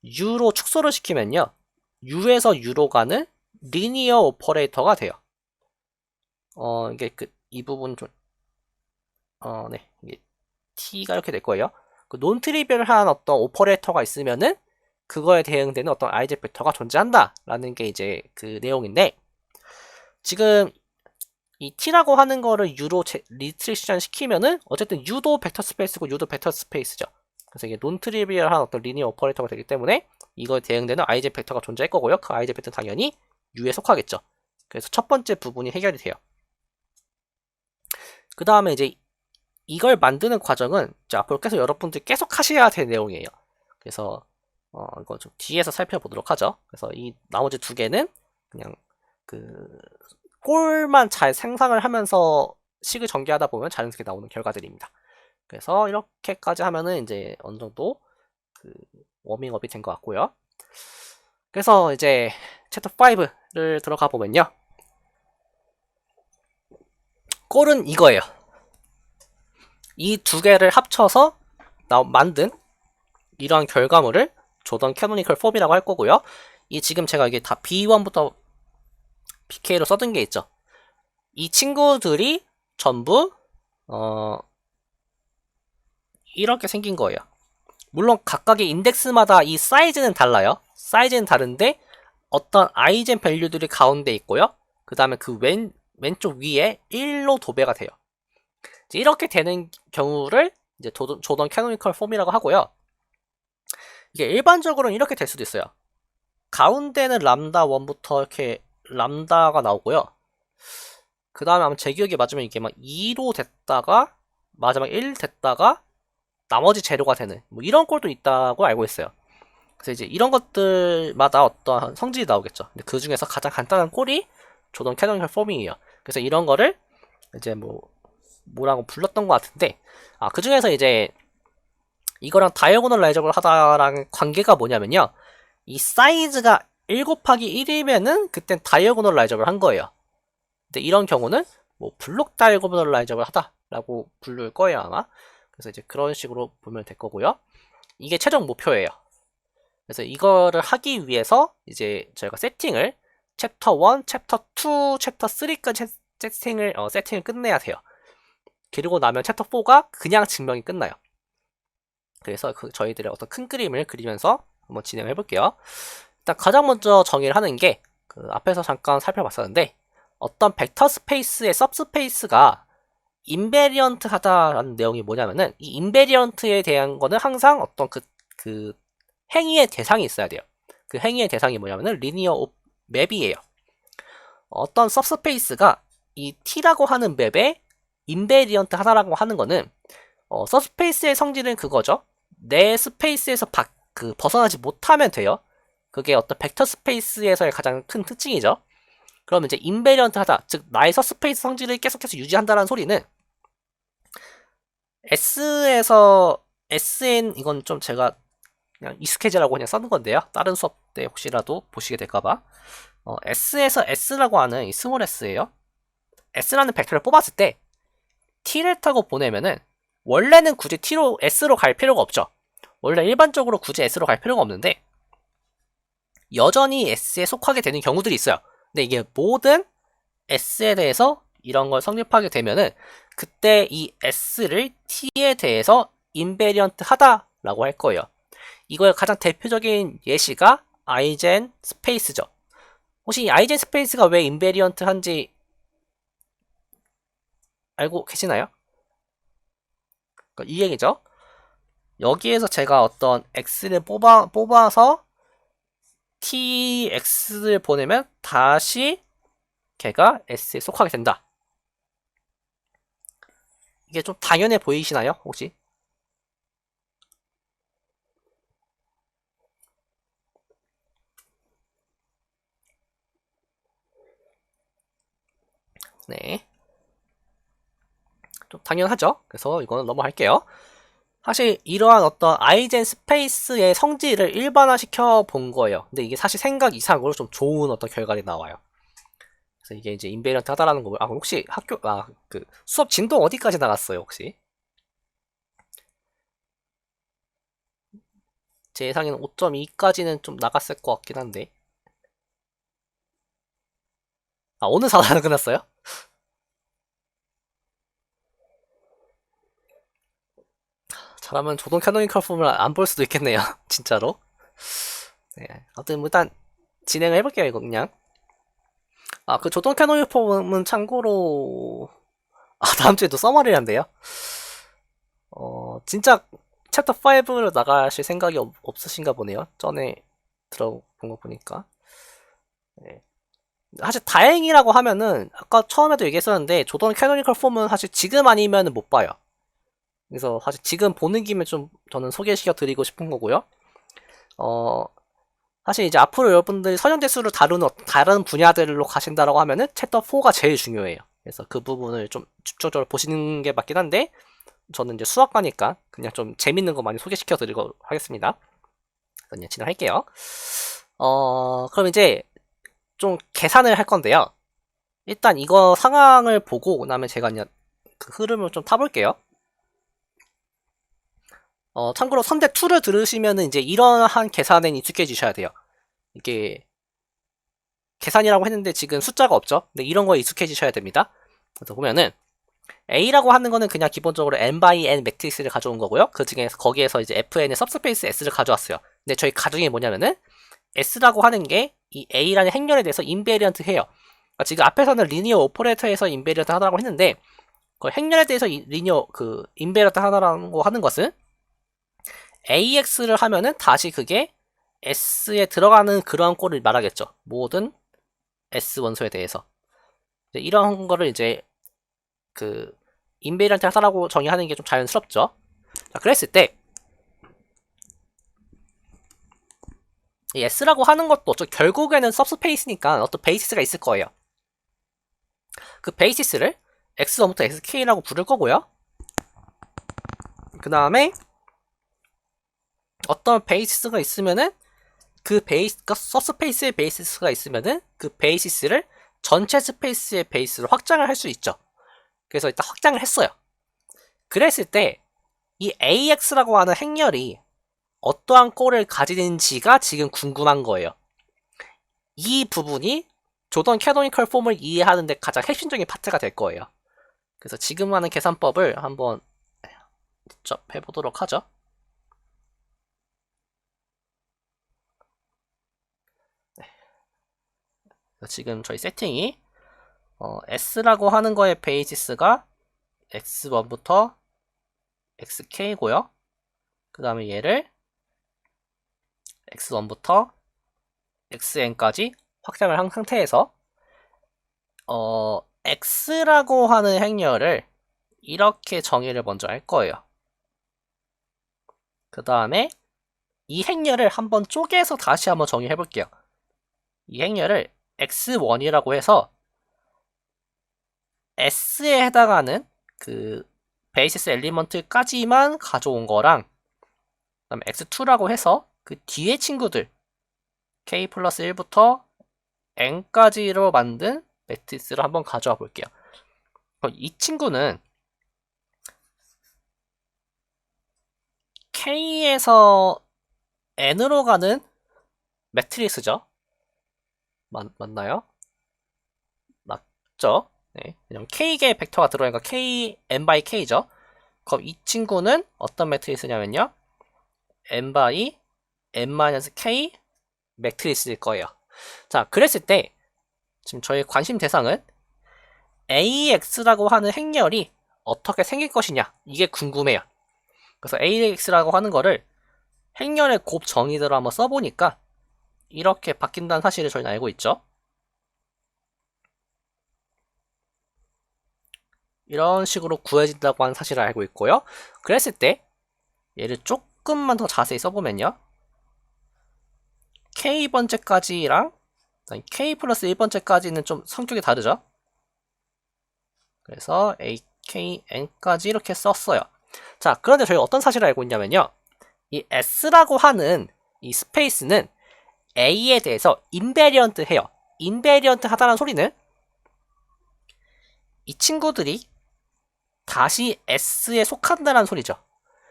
u로 축소를 시키면요, u에서 u로 가는 리니어 오퍼레이터가 돼요. 이게 이 부분 좀 네, 이게 t가 이렇게 될 거예요. 그 논트리비얼한 어떤 오퍼레이터가 있으면은 그거에 대응되는 어떤 iz 벡터가 존재한다라는 게 이제 그 내용인데, 지금 이 t라고 하는 거를 u로 리스트릭션 시키면은 어쨌든 u도 벡터 스페이스고 u도 벡터 스페이스죠. 그래서 이게 논트리비얼한 어떤 리니어 오퍼레이터가 되기 때문에 이거에 대응되는 iz 벡터가 존재할 거고요. 그 iz 벡터는 당연히 u에 속하겠죠. 그래서 첫 번째 부분이 해결이 돼요. 그 다음에 이제 이걸 만드는 과정은 이제 앞으로 계속 여러분들이 계속 하셔야 될 내용이에요. 그래서 이거 좀 뒤에서 살펴보도록 하죠. 그래서 이 나머지 두 개는 그냥 그 꼴만 잘 생성을 하면서 식을 전개하다 보면 자연스럽게 나오는 결과들입니다. 그래서 이렇게까지 하면은 이제 어느 정도 그 워밍업이 된 것 같고요. 그래서 이제 챕터 5를 들어가 보면요, 꼴은 이거예요. 이 두 개를 합쳐서 만든 이러한 결과물을 조던 캐노니컬 폼이라고 할 거고요. 이 지금 제가 이게 다 B1부터 BK로 써둔 게 있죠. 이 친구들이 전부 이렇게 생긴 거예요. 물론 각각의 인덱스마다 이 사이즈는 달라요. 사이즈는 다른데 어떤 아이젠 밸류들이 가운데 있고요. 그 다음에 그 왼쪽 위에 1로 도배가 돼요. 이렇게 되는 경우를 이제 조던 캐노니컬 폼이라고 하고요. 이게 일반적으로는 이렇게 될 수도 있어요. 가운데는 람다 1부터 이렇게 람다가 나오고요. 그 다음에 아마 제 기억이 맞으면 이게 막 2로 됐다가 마지막 1 됐다가 나머지 재료가 되는 뭐 이런 꼴도 있다고 알고 있어요. 그래서 이제 이런 것들마다 어떠한 성질이 나오겠죠. 근데 그 중에서 가장 간단한 꼴이 조던 캐노니컬 폼이에요. 그래서 이런 거를 이제 뭐라고 불렀던 것 같은데, 그 중에서 이제 이거랑 다이어고널라이저블 하다랑 관계가 뭐냐면요, 이 사이즈가 1 곱하기 1이면은 그땐 다이어고널라이저블 한 거예요. 근데 이런 경우는 뭐 블록 다이어고널라이저블 하다라고 부를 거예요 아마. 그래서 이제 그런 식으로 보면 될 거고요. 이게 최종 목표예요. 그래서 이거를 하기 위해서 이제 저희가 세팅을 챕터 1, 챕터 2, 챕터 3까지 세팅을 끝내야 돼요. 그리고 나면 챕터 4가 그냥 증명이 끝나요. 그래서 저희들의 어떤 큰 그림을 그리면서 한번 진행을 해볼게요. 일단 가장 먼저 정의를 하는 게 앞에서 잠깐 살펴봤었는데, 어떤 벡터 스페이스의 सब스페이스가 인베리언트 하다라는 내용이 뭐냐면은, 이 인베리언트에 대한 거는 항상 어떤 그 행위의 대상이 있어야 돼요. 그 행위의 대상이 뭐냐면은 리니어 맵이에요. 어떤 सब스페이스가 이 T라고 하는 맵에 인베리언트 하다라고 하는 거는 서스페이스의 성질은 그거죠. 내 스페이스에서 벗어나지 못하면 돼요. 그게 어떤 벡터 스페이스에서의 가장 큰 특징이죠. 그러면 이제 인베리언트 하다, 즉 나의 서스페이스 성질을 계속해서 유지한다는 소리는 SN, 이건 좀 제가 그냥 익숙해지라고 그냥 써는 건데요. 다른 수업 때 혹시라도 보시게 될까봐. S에서 S라고 하는 이 스몰 S예요. S라는 벡터를 뽑았을 때 T를 타고 보내면은 원래는 굳이 S로 갈 필요가 없죠. 원래 일반적으로 굳이 S로 갈 필요가 없는데 여전히 S에 속하게 되는 경우들이 있어요. 근데 이게 모든 S에 대해서 이런 걸 성립하게 되면은 그때 이 S를 T에 대해서 인베리언트 하다라고 할 거예요. 이거의 가장 대표적인 예시가 아이젠 스페이스죠. 혹시 이 아이젠 스페이스가 왜 인베리언트 한지 알고 계시나요? 이 얘기죠. 여기에서 제가 어떤 X를 뽑아서 tx를 보내면 다시 걔가 s에 속하게 된다. 이게 좀 당연해 보이시나요? 혹시? 네. 좀 당연하죠? 그래서 이거는 넘어갈게요. 사실 이러한 어떤 아이젠 스페이스의 성질을 일반화시켜 본 거예요. 근데 이게 사실 생각 이상으로 좀 좋은 어떤 결과가 나와요. 그래서 이게 이제 인베리언트 하다라는 거고, 혹시 그 수업 진도 어디까지 나갔어요, 혹시? 제 예상에는 5.2까지는 좀 나갔을 것 같긴 한데. 오늘 사단은 끝났어요? 잘하면 조던 캐노니컬 폼을 안 볼 수도 있겠네요. 진짜로. 네. 아무튼 뭐 일단 진행을 해볼게요, 이거 그냥. 그 조던 캐노니컬 폼은 참고로, 다음 주에도 써머리를 한대요. 진짜 챕터 5로 나가실 생각이 없으신가 보네요. 전에 들어본 거 보니까. 네. 사실 다행이라고 하면은 아까 처음에도 얘기했었는데 조던 캐노니컬 폼은 사실 지금 아니면 못 봐요. 그래서 사실 지금 보는 김에 좀 저는 소개시켜 드리고 싶은 거고요. 어, 사실 이제 앞으로 여러분들이 선형대수를 다루는 다른 분야들로 가신다라고 하면은 챕터 4가 제일 중요해요. 그래서 그 부분을 좀 집중적으로 보시는 게 맞긴 한데 저는 이제 수학과니까 그냥 좀 재밌는 거 많이 소개시켜 드리고 하겠습니다. 그냥 진행할게요. 그럼 이제 좀 계산을 할 건데요. 일단 이거 상황을 보고 그다음에 제가 그냥 그 흐름을 좀 타볼게요. 참고로 선대 2를 들으시면은 이제 이러한 계산에 익숙해지셔야 돼요. 이게 계산이라고 했는데 지금 숫자가 없죠? 근데 이런 거에 익숙해지셔야 됩니다. 그래서 보면은 A라고 하는 거는 그냥 기본적으로 n by n 매트릭스를 가져온 거고요. 그 중에서 거기에서 이제 fn의 सब스페이스 s를 가져왔어요. 근데 저희 가정이 뭐냐면은 s라고 하는 게 이 A라는 행렬에 대해서 인베리언트 해요. 그러니까 지금 앞에서는 리니어 오퍼레이터에서 인베리언트 하다라고 했는데 그 행렬에 대해서 리니어 그 인베리언트 하다라고 하는 것은 AX를 하면은 다시 그게 S에 들어가는 그러한 꼴을 말하겠죠. 모든 S 원소에 대해서. 이런 거를 이제 그 인베리언트 하다라고 정의하는 게 좀 자연스럽죠. 자, 그랬을 때 이 S라고 하는 것도 결국에는 सब스페이스니까 어떤 베이시스가 있을 거예요. 그 베이시스를 X1부터 XK라고 부를 거고요. 그 다음에 어떤 베이시스가 있으면은 그 서스페이스의 베이시스가 있으면은 그 베이시스를 전체 스페이스의 베이스로 확장을 할 수 있죠. 그래서 일단 확장을 했어요. 그랬을 때 이 AX라고 하는 행렬이 어떠한 꼴을 가지는지가 지금 궁금한 거예요. 이 부분이 조던 캐노니컬 폼을 이해하는데 가장 핵심적인 파트가 될 거예요. 그래서 지금 하는 계산법을 한번 직접 해보도록 하죠. 지금 저희 세팅이 S라고 하는 거의 베이시스가 X1부터 XK고요. 그 다음에 얘를 X1부터 XN까지 확장을 한 상태에서 X라고 하는 행렬을 이렇게 정의를 먼저 할 거예요. 그 다음에 이 행렬을 한번 쪼개서 다시 한번 정의해 볼게요. 이 행렬을 X1이라고 해서 S에 해당하는 그 베이시스 엘리먼트까지만 가져온 거랑 그다음에 X2라고 해서 그 뒤에 친구들 K 플러스 1부터 N까지로 만든 매트리스를 한번 가져와 볼게요. 그럼 이 친구는 K에서 N으로 가는 매트리스죠. 맞나요? 맞죠? 네. 왜냐면 K개의 벡터가 들어가니까 K, N by K죠. 그럼 이 친구는 어떤 매트리스냐면요. N by N-K 매트리스일 거예요. 자, 그랬을 때 지금 저희 관심 대상은 AX라고 하는 행렬이 어떻게 생길 것이냐 이게 궁금해요. 그래서 AX라고 하는 거를 행렬의 곱 정의대로 한번 써보니까 이렇게 바뀐다는 사실을 저희는 알고 있죠. 이런 식으로 구해진다고 하는 사실을 알고 있고요. 그랬을 때 얘를 조금만 더 자세히 써보면요. K번째까지랑 K 플러스 1번째까지는 좀 성격이 다르죠. 그래서 AKN까지 이렇게 썼어요. 자, 그런데 저희가 어떤 사실을 알고 있냐면요. 이 S라고 하는 이 스페이스는 A에 대해서 인베리언트 해요. 인베리언트 하다는 소리는 이 친구들이 다시 S에 속한다는 소리죠.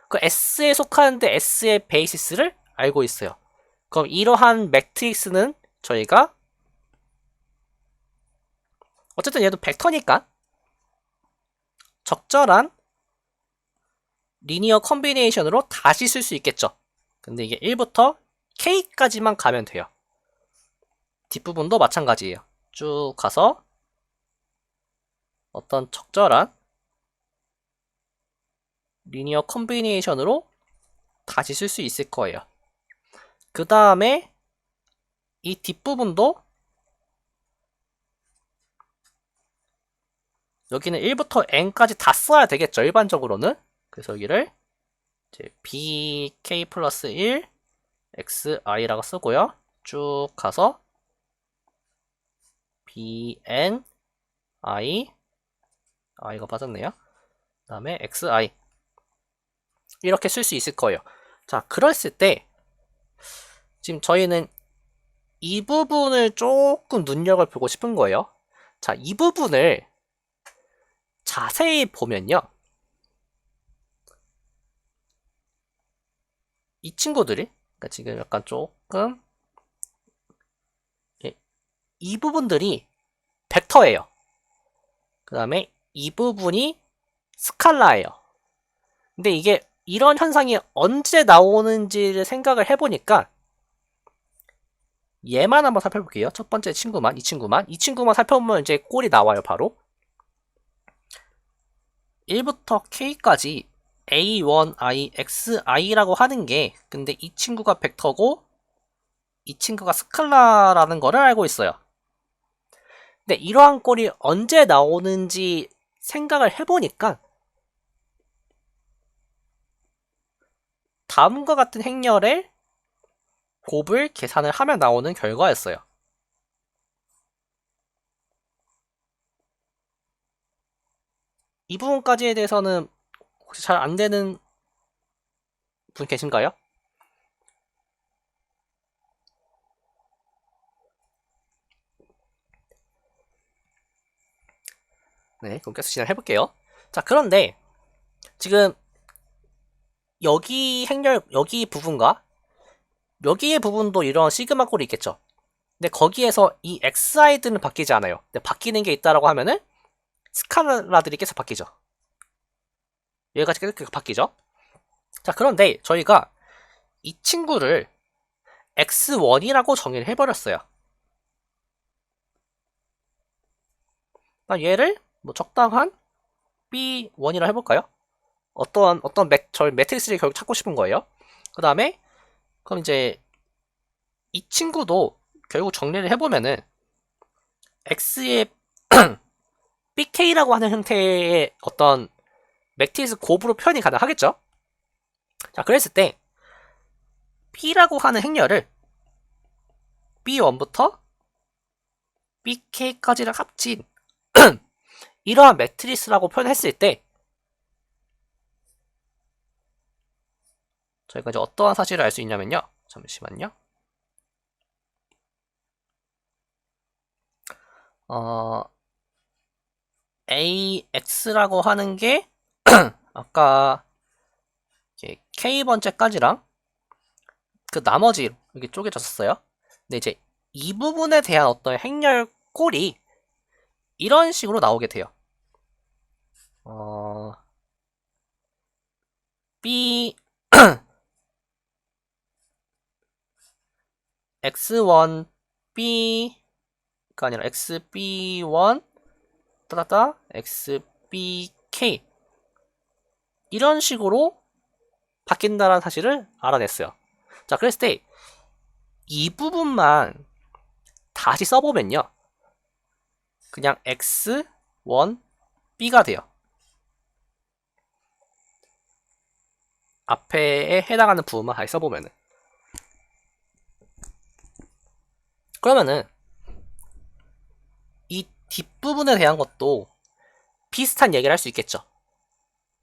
그 S에 속하는데 S의 베이시스를 알고 있어요. 그럼 이러한 매트릭스는 저희가 어쨌든 얘도 벡터니까 적절한 리니어 컨비네이션으로 다시 쓸 수 있겠죠. 근데 이게 1부터 K까지만 가면 돼요. 뒷부분도 마찬가지예요. 쭉 가서 어떤 적절한 리니어 컨비네이션으로 다시 쓸 수 있을 거예요. 그 다음에 이 뒷부분도 여기는 1부터 n까지 다 써야 되겠죠. 일반적으로는. 그래서 여기를 이제 bk 플러스 1 xi라고 쓰고요. 쭉 가서 bn i가 빠졌네요. 그 다음에 xi 이렇게 쓸 수 있을 거예요. 자, 그랬을 때 지금 저희는 이 부분을 조금 눈여겨보고 싶은 거예요. 자, 이 부분을 자세히 보면요. 이 친구들이 그러니까 지금 약간 조금 이 부분들이 벡터예요. 그 다음에 이 부분이 스칼라예요. 근데 이게 이런 현상이 언제 나오는지를 생각을 해보니까 얘만 한번 살펴볼게요. 첫 번째 친구만, 이 친구만 살펴보면 이제 꼴이 나와요, 바로. 1부터 K까지 A1I, XI라고 하는 게 근데 이 친구가 벡터고 이 친구가 스칼라라는 거를 알고 있어요. 근데 이러한 꼴이 언제 나오는지 생각을 해보니까 다음과 같은 행렬의 곱을 계산을 하면 나오는 결과였어요. 이 부분까지에 대해서는 혹시 잘 안 되는 분 계신가요? 네, 그럼 계속 진행해 볼게요. 자, 그런데 지금 여기 행렬, 여기 부분과 여기의 부분도 이런 시그마 꼴이 있겠죠. 근데 거기에서 이 xi들은 바뀌지 않아요. 근데 바뀌는 게 있다라고 하면은 스칼라들이 계속 바뀌죠. 여기까지 계속 바뀌죠. 자, 그런데 저희가 이 친구를 x1이라고 정의를 해버렸어요. 얘를 뭐 적당한 b1이라 해볼까요? 어떤 매트릭스를 결국 찾고 싶은 거예요. 그 다음에 그럼 이제 이 친구도 결국 정리를 해보면은 x의 bk라고 하는 형태의 어떤 매트릭스 곱으로 표현이 가능하겠죠. 자, 그랬을 때 P라고 하는 행렬을 B1부터 BK까지를 합친 이러한 매트리스라고 표현했을 때 저희가 이제 어떠한 사실을 알 수 있냐면요. 잠시만요. AX라고 하는 게 아까 K번째까지랑 그 나머지 이렇게 쪼개졌어요. 근데 이제 이 부분에 대한 어떤 행렬 꼴이 이런 식으로 나오게 돼요. B X1 B가 아니라 XB1 따다다 XBK 이런 식으로 바뀐다는 사실을 알아냈어요. 자, 그랬을 때 이 부분만 다시 써보면요. 그냥 x1, b가 돼요. 앞에 해당하는 부분만 다시 써보면은. 그러면은 이 뒷부분에 대한 것도 비슷한 얘기를 할 수 있겠죠.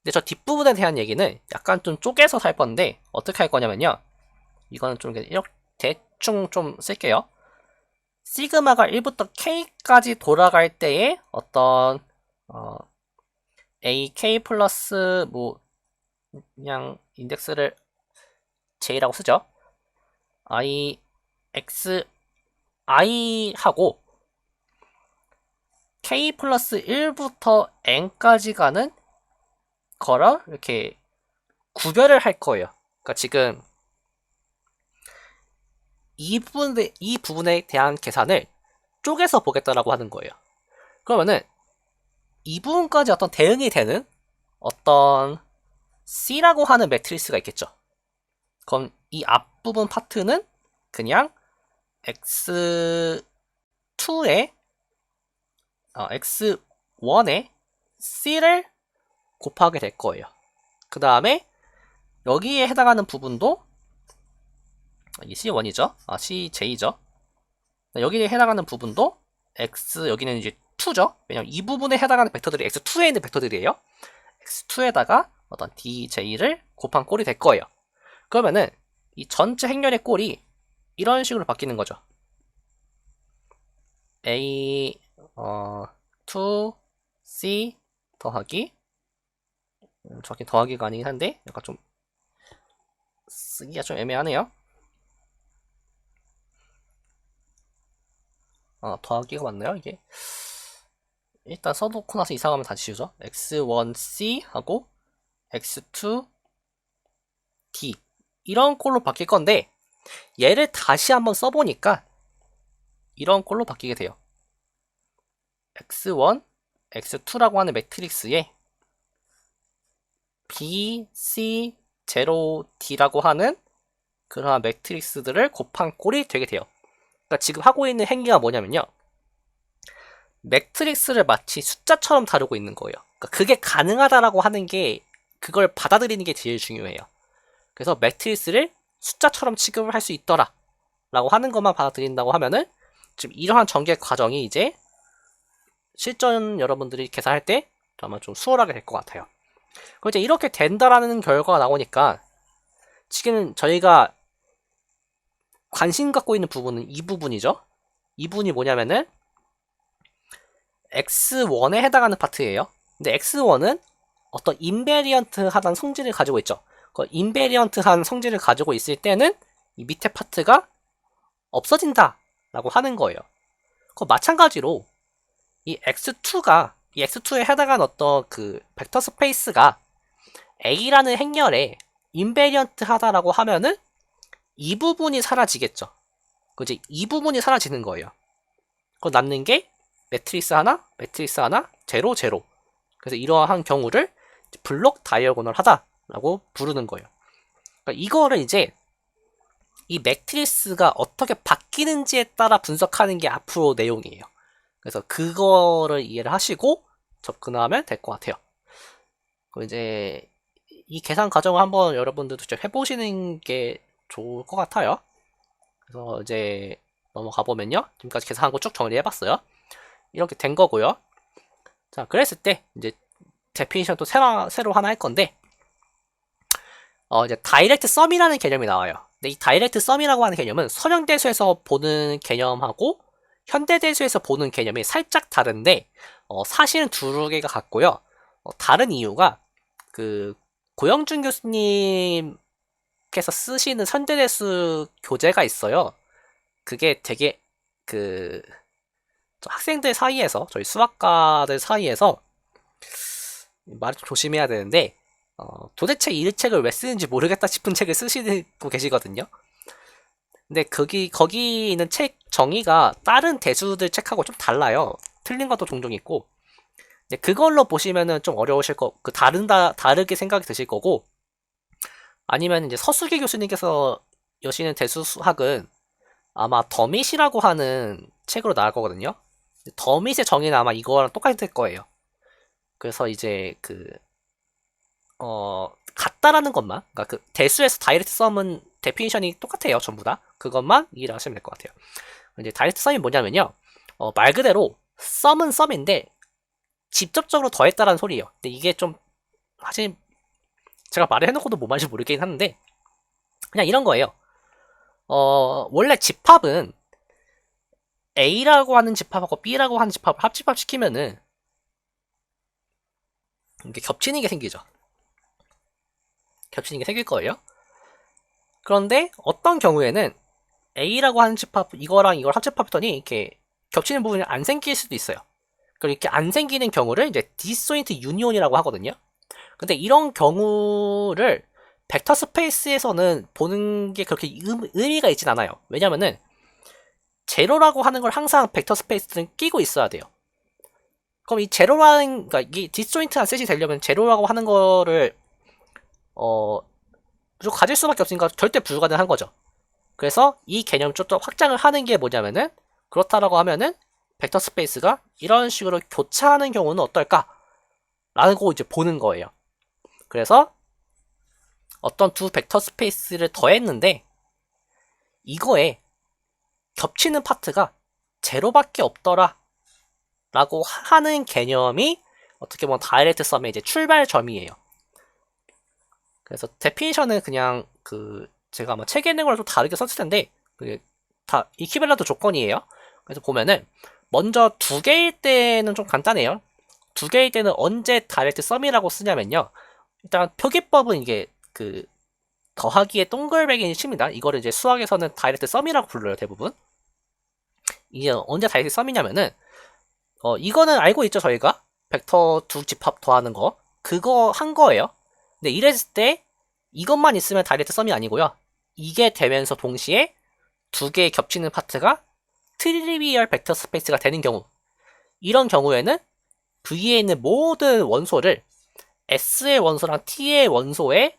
근데 저 뒷부분에 대한 얘기는 약간 좀 쪼개서 할 건데 어떻게 할 거냐면요. 이거는 좀 이렇게 대충 좀 쓸게요. 시그마가 1부터 k까지 돌아갈 때의 어떤 ak 플러스 뭐 그냥 인덱스를 j라고 쓰죠. i x i 하고 k 플러스 1부터 n까지 가는 거를 이렇게 구별을 할 거예요. 그러니까 지금 이 부분에 대한 계산을 쪼개서 보겠다라고 하는 거예요. 그러면은 이 부분까지 어떤 대응이 되는 어떤 C라고 하는 매트리스가 있겠죠. 그럼 이 앞부분 파트는 그냥 X2에 X1에 C를 곱하게 될 거예요. 그 다음에 여기에 해당하는 부분도 이 C1이죠. CJ죠. 여기에 해당하는 부분도 X, 여기는 이제 2죠. 왜냐면 이 부분에 해당하는 벡터들이 X2에 있는 벡터들이에요. X2에다가 어떤 DJ를 곱한 꼴이 될 거예요. 그러면은 이 전체 행렬의 꼴이 이런 식으로 바뀌는 거죠. A, 2, C 더하기 정확히 더하기가 아니긴 한데 약간 좀 쓰기가 좀 애매하네요. 더하기가 맞나요 이게? 일단 써놓고 나서 이상하면 다시 지우죠. x1c 하고 x2d 이런 꼴로 바뀔 건데 얘를 다시 한번 써보니까 이런 꼴로 바뀌게 돼요. x1, x2라고 하는 매트릭스에 b, c, 0, d라고 하는 그러한 매트릭스들을 곱한 꼴이 되게 돼요. 그러니까 지금 하고 있는 행위가 뭐냐면요. 매트릭스를 마치 숫자처럼 다루고 있는 거예요. 그러니까 그게 가능하다라고 하는 게 그걸 받아들이는 게 제일 중요해요. 그래서 매트릭스를 숫자처럼 취급을 할 수 있더라 라고 하는 것만 받아들인다고 하면은 지금 이러한 전개 과정이 이제 실전 여러분들이 계산할 때 아마 좀 수월하게 될 것 같아요. 그럼 이제 이렇게 된다라는 결과가 나오니까 지금 저희가 관심 갖고 있는 부분은 이 부분이죠. 이 부분이 뭐냐면은 X1에 해당하는 파트예요. 근데 X1은 어떤 인베리언트하다는 성질을 가지고 있죠. 그 인베리언트한 성질을 가지고 있을 때는 이 밑에 파트가 없어진다 라고 하는 거예요. 그 마찬가지로 이 X2에 해당한 어떤 그 벡터 스페이스가 A라는 행렬에 인베리언트 하다라고 하면은 이 부분이 사라지겠죠. 그지? 이 부분이 사라지는 거예요. 그럼 남는 게 매트리스 하나, 0, 0. 그래서 이러한 경우를 블록 다이어고널 하다라고 부르는 거예요. 그러니까 이거를 이제 이 매트리스가 어떻게 바뀌는지에 따라 분석하는 게 앞으로 내용이에요. 그래서 그거를 이해를 하시고 접근하면 될 것 같아요. 그럼 이제 이 계산 과정을 한번 여러분들도 직접 해보시는 게 좋을 것 같아요. 그래서 이제 넘어가 보면요. 지금까지 계산한 거 쭉 정리해봤어요. 이렇게 된 거고요. 자, 그랬을 때 이제 데피니션 또 새로 하나 할 건데 이제 다이렉트 썸이라는 개념이 나와요. 근데 이 다이렉트 썸이라고 하는 개념은 서명대수에서 보는 개념하고 현대대수에서 보는 개념이 살짝 다른데 사실은 두 개가 같고요. 다른 이유가 그 고영준 교수님께서 쓰시는 현대대수 교재가 있어요. 그게 되게 그 학생들 사이에서 저희 수학과들 사이에서 말을 좀 조심해야 되는데 도대체 이 책을 왜 쓰는지 모르겠다 싶은 책을 쓰시고 계시거든요. 근데 거기 있는 책 정의가 다른 대수들 책하고 좀 달라요. 틀린 것도 종종 있고. 근데 그걸로 보시면은 좀 어려우실 다르게 생각이 드실 거고, 아니면 이제 서수기 교수님께서 여시는 대수 수학은 아마 더밋이라고 하는 책으로 나올 거거든요. 더밋의 정의는 아마 이거랑 똑같을 거예요. 그래서 이제 같다라는 것만, 그러니까 그 대수에서 다이렉트 썸은 데피니션이 똑같아요, 전부 다. 그것만 이해를 하시면 될 것 같아요. 이제 다이렉트 썸이 뭐냐면요, 말 그대로 썸은 썸인데 직접적으로 더했다라는 소리예요. 근데 이게 좀 사실 제가 말을 해놓고도 뭐 말인지 모르겠긴 하는데 그냥 이런 거예요. 원래 집합은 A라고 하는 집합하고 B라고 하는 집합을 합집합시키면은 이게 겹치는 게 생기죠. 겹치는 게 생길 거예요. 그런데 어떤 경우에는 A라고 하는 집합 이거랑 이걸 합집합했더니 이렇게 겹치는 부분이 안 생길 수도 있어요. 그리고 이렇게 안 생기는 경우를 이제 디스조인트 유니온이라고 하거든요. 근데 이런 경우를 벡터 스페이스에서는 보는 게 그렇게 의미가 있진 않아요. 왜냐면은 제로라고 하는 걸 항상 벡터 스페이스는 끼고 있어야 돼요. 그럼 이 제로라는, 그러니까 이 디스조인트한 셋이 되려면 제로라고 하는 거를 무조건 가질 수밖에 없으니까 절대 불가능한 거죠. 그래서 이 개념을 좀 더 확장을 하는 게 뭐냐면은, 그렇다라고 하면은 벡터 스페이스가 이런 식으로 교차하는 경우는 어떨까? 라는 거 이제 보는 거예요. 그래서 어떤 두 벡터 스페이스를 더했는데 이거에 겹치는 파트가 제로밖에 없더라 라고 하는 개념이 어떻게 보면 다이렉트 썸의 이제 출발점이에요. 그래서 데피니션은 그냥 제가 아마 책에 있는 거랑 좀 다르게 썼을 텐데 다 이퀴밸런트 조건이에요. 그래서 보면은 먼저 두 개일 때는 좀 간단해요. 두 개일 때는 언제 다이렉트 썸이라고 쓰냐면요. 일단 표기법은 이게 더하기의 동글뱅이 칩니다. 이거를 이제 수학에서는 다이렉트 썸이라고 불러요, 대부분. 이게 언제 다이렉트 썸이냐면은 이거는 알고 있죠, 저희가? 벡터 두 집합 더하는 거. 그거 한 거예요. 근데 이랬을 때 이것만 있으면 다이렉트 썸이 아니고요. 이게 되면서 동시에 두 개 겹치는 파트가 트리비얼 벡터 스페이스가 되는 경우, 이런 경우에는 V에 있는 모든 원소를 S의 원소랑 T의 원소의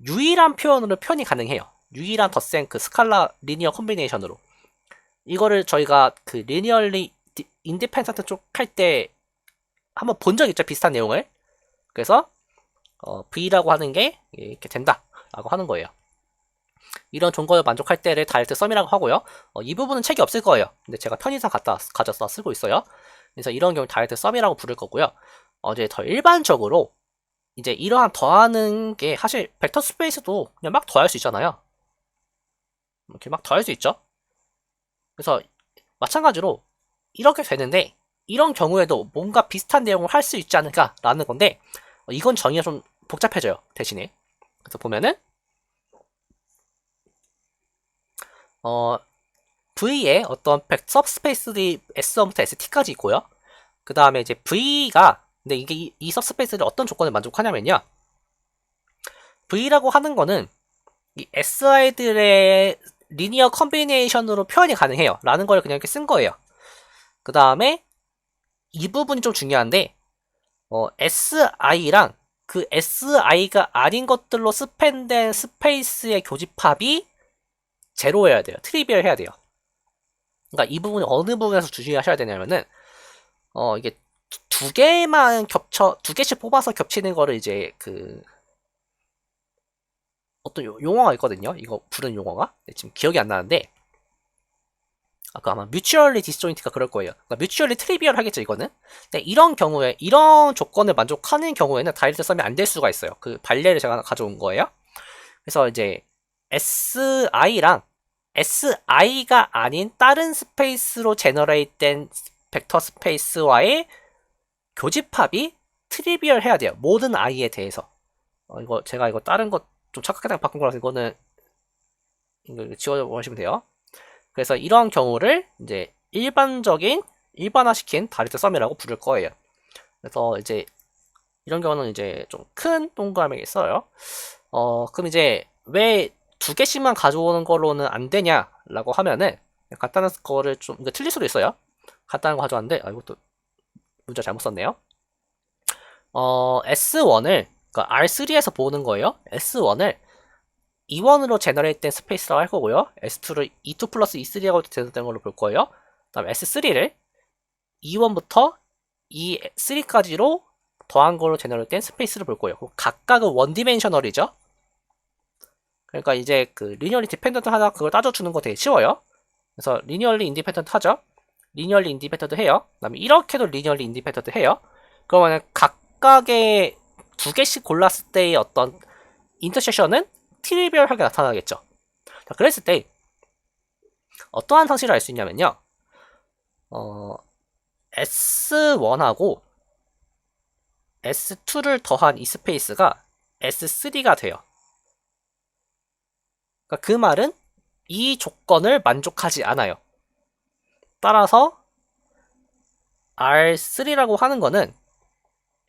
유일한 표현으로 표현이 가능해요. 유일한 덧셈 스칼라 리니어 콤비네이션으로. 이거를 저희가 리니얼리 인디펜던트 쪽 할 때 한번 본 적 있죠, 비슷한 내용을. 그래서 V라고 하는 게 이렇게 된다 라고 하는 거예요. 이런 조건을 만족할 때를 다이렉트 썸이라고 하고요. 이 부분은 책이 없을 거예요. 근데 제가 편의상 가져서 쓰고 있어요. 그래서 이런 경우 다이렉트 썸이라고 부를 거고요. 이제 더 일반적으로 이제 이러한 더하는 게 사실 벡터 스페이스도 그냥 막 더할 수 있잖아요. 이렇게 막 더할 수 있죠. 그래서 마찬가지로 이렇게 되는데 이런 경우에도 뭔가 비슷한 내용을 할 수 있지 않을까라는 건데 이건 정의가 좀 복잡해져요, 대신에. 그래서 보면은 V에 어떤 सब스페이스들이 S1부터 ST까지 있고요. 그 다음에 이제 V가, 근데 이게 이 सब스페이스를 어떤 조건을 만족하냐면요. V라고 하는 거는 이 SI들의 리니어 컨비네이션으로 표현이 가능해요. 라는 걸 그냥 이렇게 쓴 거예요. 그 다음에 이 부분이 좀 중요한데, SI랑 그 SI가 아닌 것들로 스팬된 스페이스의 교집합이 제로여야 돼요. 트리비얼 해야 돼요. 그러니까 이 부분이 어느 부분에서 주의하셔야 되냐면은 이게 두 개만 두 개씩 뽑아서 겹치는 거를 이제 어떤 용어가 있거든요. 이거 부른 용어가 지금 기억이 안 나는데 아마 뮤추얼리 디스조인트가 그럴 거예요. 그러니까 뮤추얼리 트리비얼 하겠죠, 이거는. 근데 이런 경우에 이런 조건을 만족하는 경우에는 다이렉트 썸이 안 될 수가 있어요. 그 발례를 제가 가져온 거예요. 그래서 이제 SI랑 SI가 아닌 다른 스페이스로 제너레이트된 벡터 스페이스와의 교집합이 트리비얼 해야 돼요. 모든 I에 대해서. 제가 이거 다른 거 좀 착각하다가 바꾼 거라서 이거 지워보시면 돼요. 그래서 이런 경우를 이제 일반화시킨 다이렉트 썸이라고 부를 거예요. 그래서 이제 이런 경우는 이제 좀 큰 동그라미에 써요. 그럼 이제 왜 두 개씩만 가져오는 걸로는 안 되냐라고 하면은 간단한 거를 좀 이거 틀릴 수도 있어요. 간단한 거 가져왔는데 이것도 문자 잘못 썼네요. S1을 그러니까 R3에서 보는 거예요. S1을 E1으로 제너레이트 된 스페이스라고 할 거고요. S2를 E2 플러스 E3라고 제너레이트 된 걸로 볼 거예요. 그 다음 S3를 E1부터 E3까지로 더한 걸로 제너레이트 된 스페이스를 볼 거예요. 각각은 원디멘셔널이죠. 그러니까 이제 그 리니얼리 디펜던트 하나 그걸 따져주는 거 되게 쉬워요. 그래서 리니얼리 인디펜던트 하죠. 리니얼리 인디펜던트 해요. 그 다음에 이렇게도 리니얼리 인디펜던트 해요. 그러면 각각의 두 개씩 골랐을 때의 어떤 인터섹션은 트리비얼하게 나타나겠죠. 자, 그랬을 때 어떠한 상식을 알 수 있냐면요. S1하고 S2를 더한 이 스페이스가 S3가 돼요. 그러니까 그 말은 이 조건을 만족하지 않아요. 따라서 R3라고 하는 거는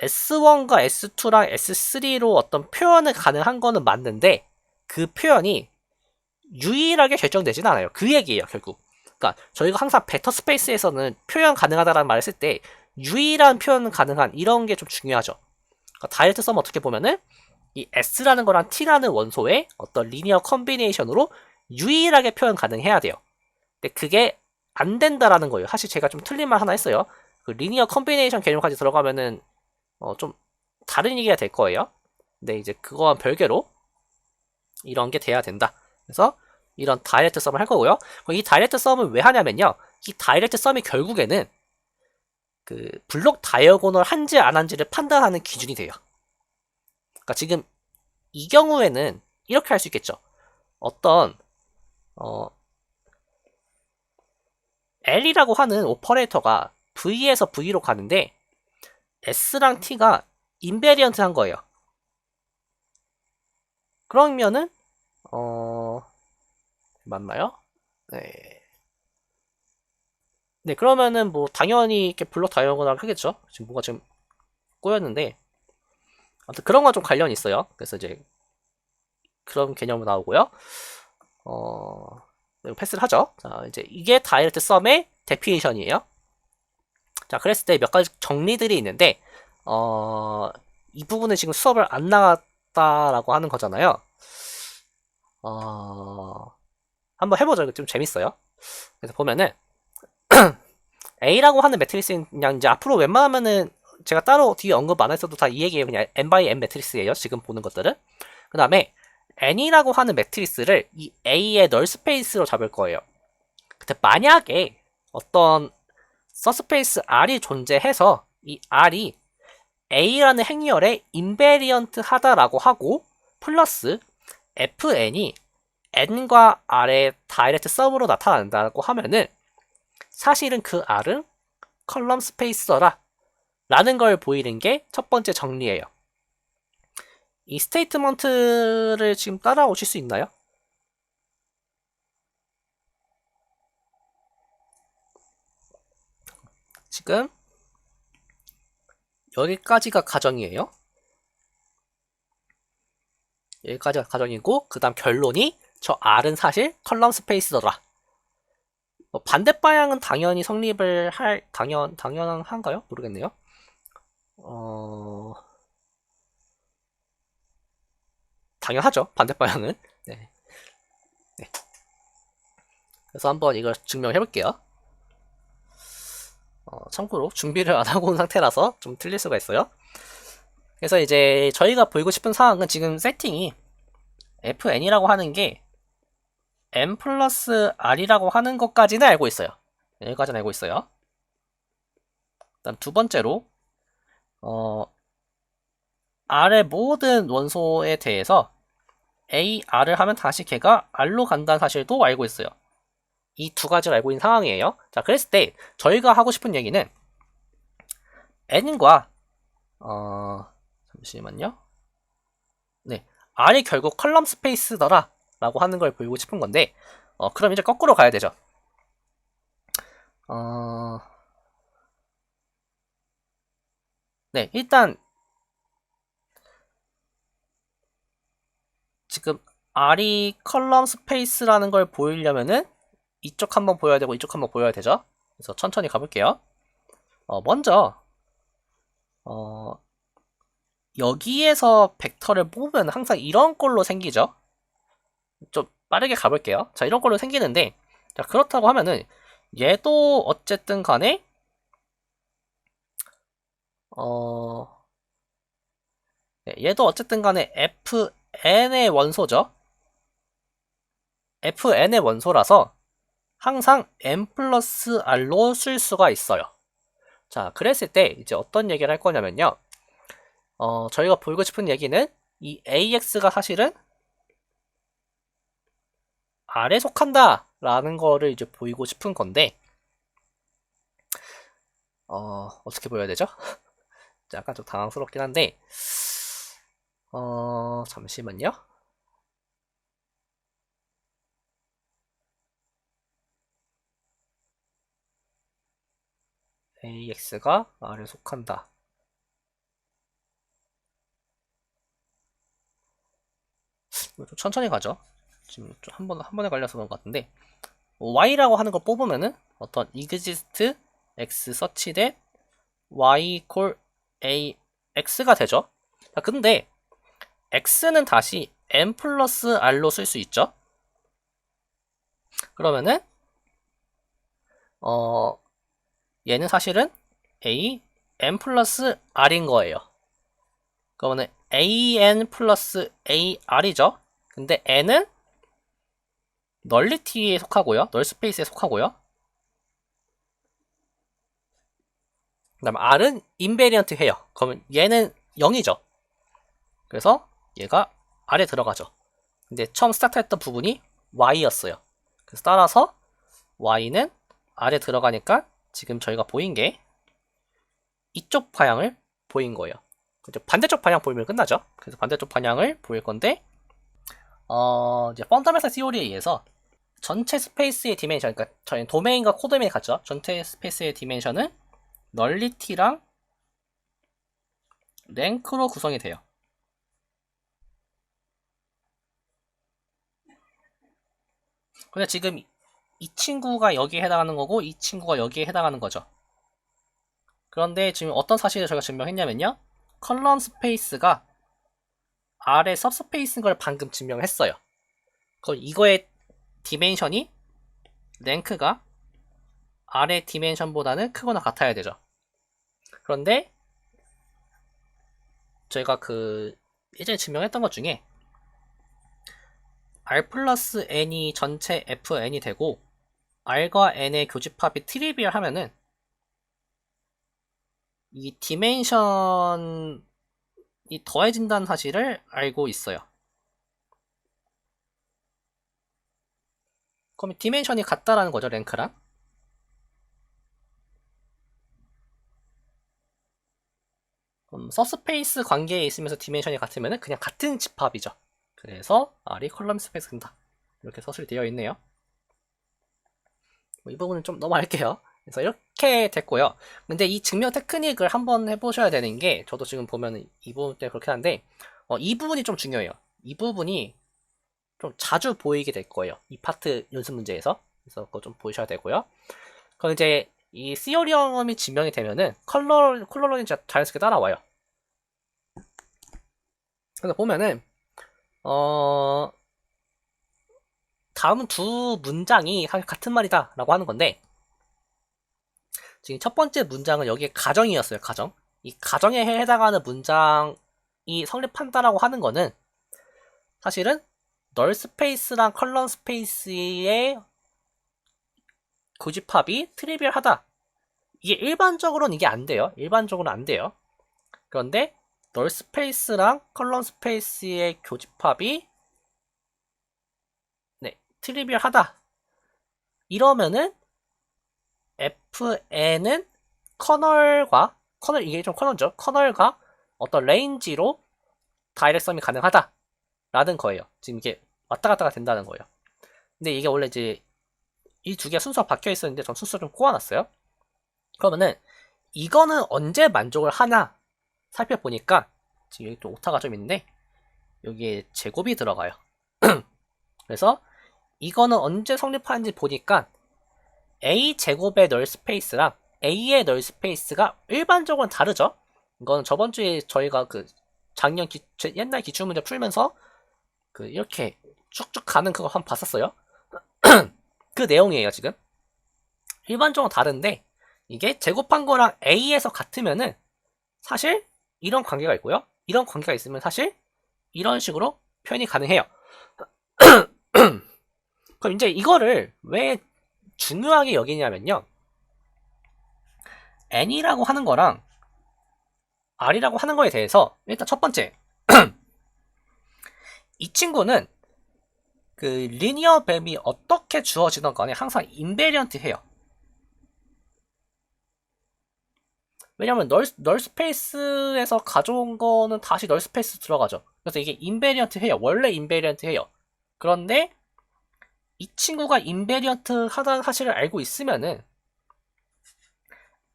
S1과 S2랑 S3로 어떤 표현을 가능한 거는 맞는데 그 표현이 유일하게 결정되진 않아요. 그 얘기예요, 결국. 그러니까 저희가 항상 벡터 스페이스에서는 표현 가능하다라는 말을 쓸 때 유일한 표현 가능한 이런 게 좀 중요하죠. 그러니까 다이렉트 썸 어떻게 보면은 이 S라는 거랑 T라는 원소의 어떤 리니어 컨비네이션으로 유일하게 표현 가능해야 돼요. 근데 그게 안 된다라는 거예요. 사실 제가 좀 틀린 말 하나 했어요. 그 리니어 컨비네이션 개념까지 들어가면은 좀 다른 얘기가 될 거예요. 근데 이제 그거와 별개로 이런 게 돼야 된다. 그래서 이런 다이렉트 썸을 할 거고요. 이 다이렉트 썸을 왜 하냐면요. 이 다이렉트 썸이 결국에는 그 블록 다이어고널 한지 안 한지를 판단하는 기준이 돼요. 그러니까 지금 이 경우에는 이렇게 할 수 있겠죠. 어떤 L이라고 하는 오퍼레이터가 V에서 V로 가는데 S랑 T가 인베리언트 한 거예요. 그러면은 맞나요? 네. 네, 그러면은 뭐 당연히 이렇게 블록 다이어고널 하겠죠. 지금 뭐가 지금 꼬였는데 아무튼 그런 건 좀 관련이 있어요. 그래서 이제 그런 개념으로 나오고요. 패스를 하죠. 자, 이제 이게 다이렉트 썸의 데피니션이에요. 자, 그랬을 때 몇 가지 정리들이 있는데 이 부분은 지금 수업을 안 나갔다라고 하는 거잖아요. 한번 해보죠. 이거 좀 재밌어요. 그래서 보면은 A라고 하는 매트리스는 그냥 이제 앞으로 웬만하면은 제가 따로 뒤에 언급 안 했어도 다 이 얘기예요. 그냥 n by n 매트리스예요. 지금 보는 것들은. 그 다음에 n이라고 하는 매트리스를 이 A의 널 스페이스로 잡을 거예요. 근데 만약에 어떤 서스페이스 R이 존재해서 이 R이 A라는 행렬에 인베리언트 하다라고 하고 플러스 FN이 N과 R의 다이렉트 썸으로 나타난다고 하면은 사실은 그 R은 컬럼 스페이스더라 라는 걸 보이는 게 첫 번째 정리예요. 이 스테이트먼트를 지금 따라오실 수 있나요? 지금 여기까지가 가정이에요. 여기까지가 가정이고 그 다음 결론이 저 R은 사실 컬럼 스페이스더라. 반대 방향은 당연히 성립을 할 당연한가요? 모르겠네요. 당연하죠. 반대 방향은. 네. 네. 그래서 한번 이걸 증명해 볼게요. 참고로 준비를 안 하고 온 상태라서 좀 틀릴 수가 있어요. 그래서 이제 저희가 보이고 싶은 상황은 지금 세팅이 fn이라고 하는 게 n 플러스 r이라고 하는 것까지는 알고 있어요. 여기까지는 알고 있어요. 그다음 두 번째로 r의 모든 원소에 대해서 a, r을 하면 다시 걔가 r로 간다는 사실도 알고 있어요. 이 두 가지를 알고 있는 상황이에요. 자, 그랬을 때 저희가 하고 싶은 얘기는 n과 잠시만요. 네, r이 결국 컬럼 스페이스더라 라고 하는 걸 보이고 싶은 건데 그럼 이제 거꾸로 가야 되죠. 네, 일단 지금 r이 컬럼 스페이스라는 걸 보이려면은 이쪽 한번 보여야 되고 이쪽 한번 보여야 되죠. 그래서 천천히 가볼게요. 먼저 여기에서 벡터를 뽑으면 항상 이런 꼴로 생기죠. 좀 빠르게 가볼게요. 자, 이런 걸로 생기는데, 자, 그렇다고 하면은 얘도 어쨌든 간에 네, 얘도 어쨌든 간에 fn의 원소죠. fn의 원소라서 항상 n 플러스 r로 쓸 수가 있어요. 자, 그랬을 때 이제 어떤 얘기를 할 거냐면요. 저희가 보이고 싶은 얘기는 이 AX가 사실은 R에 속한다 라는 거를 이제 보이고 싶은 건데, 어떻게 보여야 되죠? 약간 좀 당황스럽긴 한데, 잠시만요. AX가 R에 속한다. 좀 천천히 가죠. 지금 좀 한 번에 갈려서 그런 것 같은데, Y라고 하는 걸 뽑으면은 어떤 exist x such that y equal a x가 되죠. 자, 근데 x는 다시 n 플러스 r로 쓸 수 있죠. 그러면은 얘는 사실은 a n 플러스 r인 거예요. 그러면은 an 플러스 ar이죠. 근데 n은 널리티에 속하고요. 널 스페이스에 속하고요. 그 다음 r은 인베리언트 해요. 그러면 얘는 0이죠. 그래서 얘가 R에 들어가죠. 근데 처음 스타트했던 부분이 Y였어요. 그래서 따라서 Y는 R에 들어가니까 지금 저희가 보인 게 이쪽 방향을 보인 거예요. 이제 반대쪽 방향 보이면 끝나죠. 그래서 반대쪽 방향을 보일 건데, 이제 펀더멘탈 시오리에 의해서 전체 스페이스의 디멘션, 그러니까 저희 도메인과 코도메인이 같죠. 전체 스페이스의 디멘션은 널리티랑 랭크로 구성이 돼요. 근데 지금 이 친구가 여기에 해당하는 거고 이 친구가 여기에 해당하는 거죠. 그런데 지금 어떤 사실을 저희가 증명했냐면요. 컬럼 스페이스가 R의 सब스페이스인 걸 방금 증명했어요. 그럼 이거의 디멘션이 랭크가 R의 디멘션보다는 크거나 같아야 되죠. 그런데 저희가 예전에 증명했던 것 중에 R 플러스 N이 전체 FN이 되고 R과 N의 교집합이 트리비얼 하면은 이 디멘션이 더해진다는 사실을 알고 있어요. 그럼 디멘션이 같다라는 거죠, 랭크랑. 서스페이스 관계에 있으면서 디멘션이 같으면 그냥 같은 집합이죠. 그래서 R이 컬럼 스페이스 된다. 이렇게 서술되어 있네요. 이 부분은 좀 넘어갈게요. 그래서 이렇게 됐고요. 근데 이 증명 테크닉을 한번 해보셔야 되는 게, 저도 지금 보면 이 부분 때문에 그렇긴 한데, 이 부분이 좀 중요해요. 이 부분이 좀 자주 보이게 될 거예요. 이 파트 연습 문제에서. 그래서 그거 좀 보셔야 되고요. 그럼 이제 이 시어리엄이 증명이 되면은 컬러론이 자연스럽게 따라와요. 그래서 보면은 다음 두 문장이 같은 말이다 라고 하는 건데, 지금 첫 번째 문장은 여기에 가정이었어요. 가정. 이 가정에 해당하는 문장이 성립한다라고 하는 거는 사실은 널 스페이스랑 컬럼 스페이스의 교집합이 트리비얼하다. 이게 일반적으로는 이게 안 돼요. 일반적으로는 안 돼요. 그런데 널 스페이스랑 컬럼 스페이스의 교집합이 트리비얼하다. 이러면은 fn은 이게 좀 커널죠. 커널과 어떤 레인지로 다이렉트썸이 가능하다. 라는 거예요. 지금 이게 왔다 갔다가 된다는 거예요. 근데 이게 원래 이제 이 두 개가 순서가 박혀 있었는데 전 순서 좀 꼬아놨어요. 그러면은 이거는 언제 만족을 하나 살펴보니까 지금 여기 또 오타가 좀 있는데 여기에 제곱이 들어가요. 그래서 이거는 언제 성립하는지 보니까 A 제곱의 널 스페이스랑 A의 널 스페이스가 일반적으로는 다르죠. 이거는 저번 주에 저희가 옛날 기출문제 풀면서 이렇게 쭉쭉 가는 그거 한번 봤었어요. 그 내용이에요, 지금. 일반적으로 다른데, 이게 제곱한 거랑 A에서 같으면은, 사실, 이런 관계가 있고요. 이런 관계가 있으면 사실, 이런 식으로 표현이 가능해요. 그럼 이제 이거를 왜 중요하게 여기냐면요. N이라고 하는 거랑 R이라고 하는 거에 대해서, 일단 첫 번째, 이 친구는 그 리니어 맵이 어떻게 주어지던 간에 항상 인베리언트 해요. 왜냐면 널 스페이스에서 가져온 거는 다시 널 스페이스 들어가죠. 그래서 이게 인베리언트 해요. 원래 인베리언트 해요. 그런데 이 친구가 인베리언트 하다는 사실을 알고 있으면은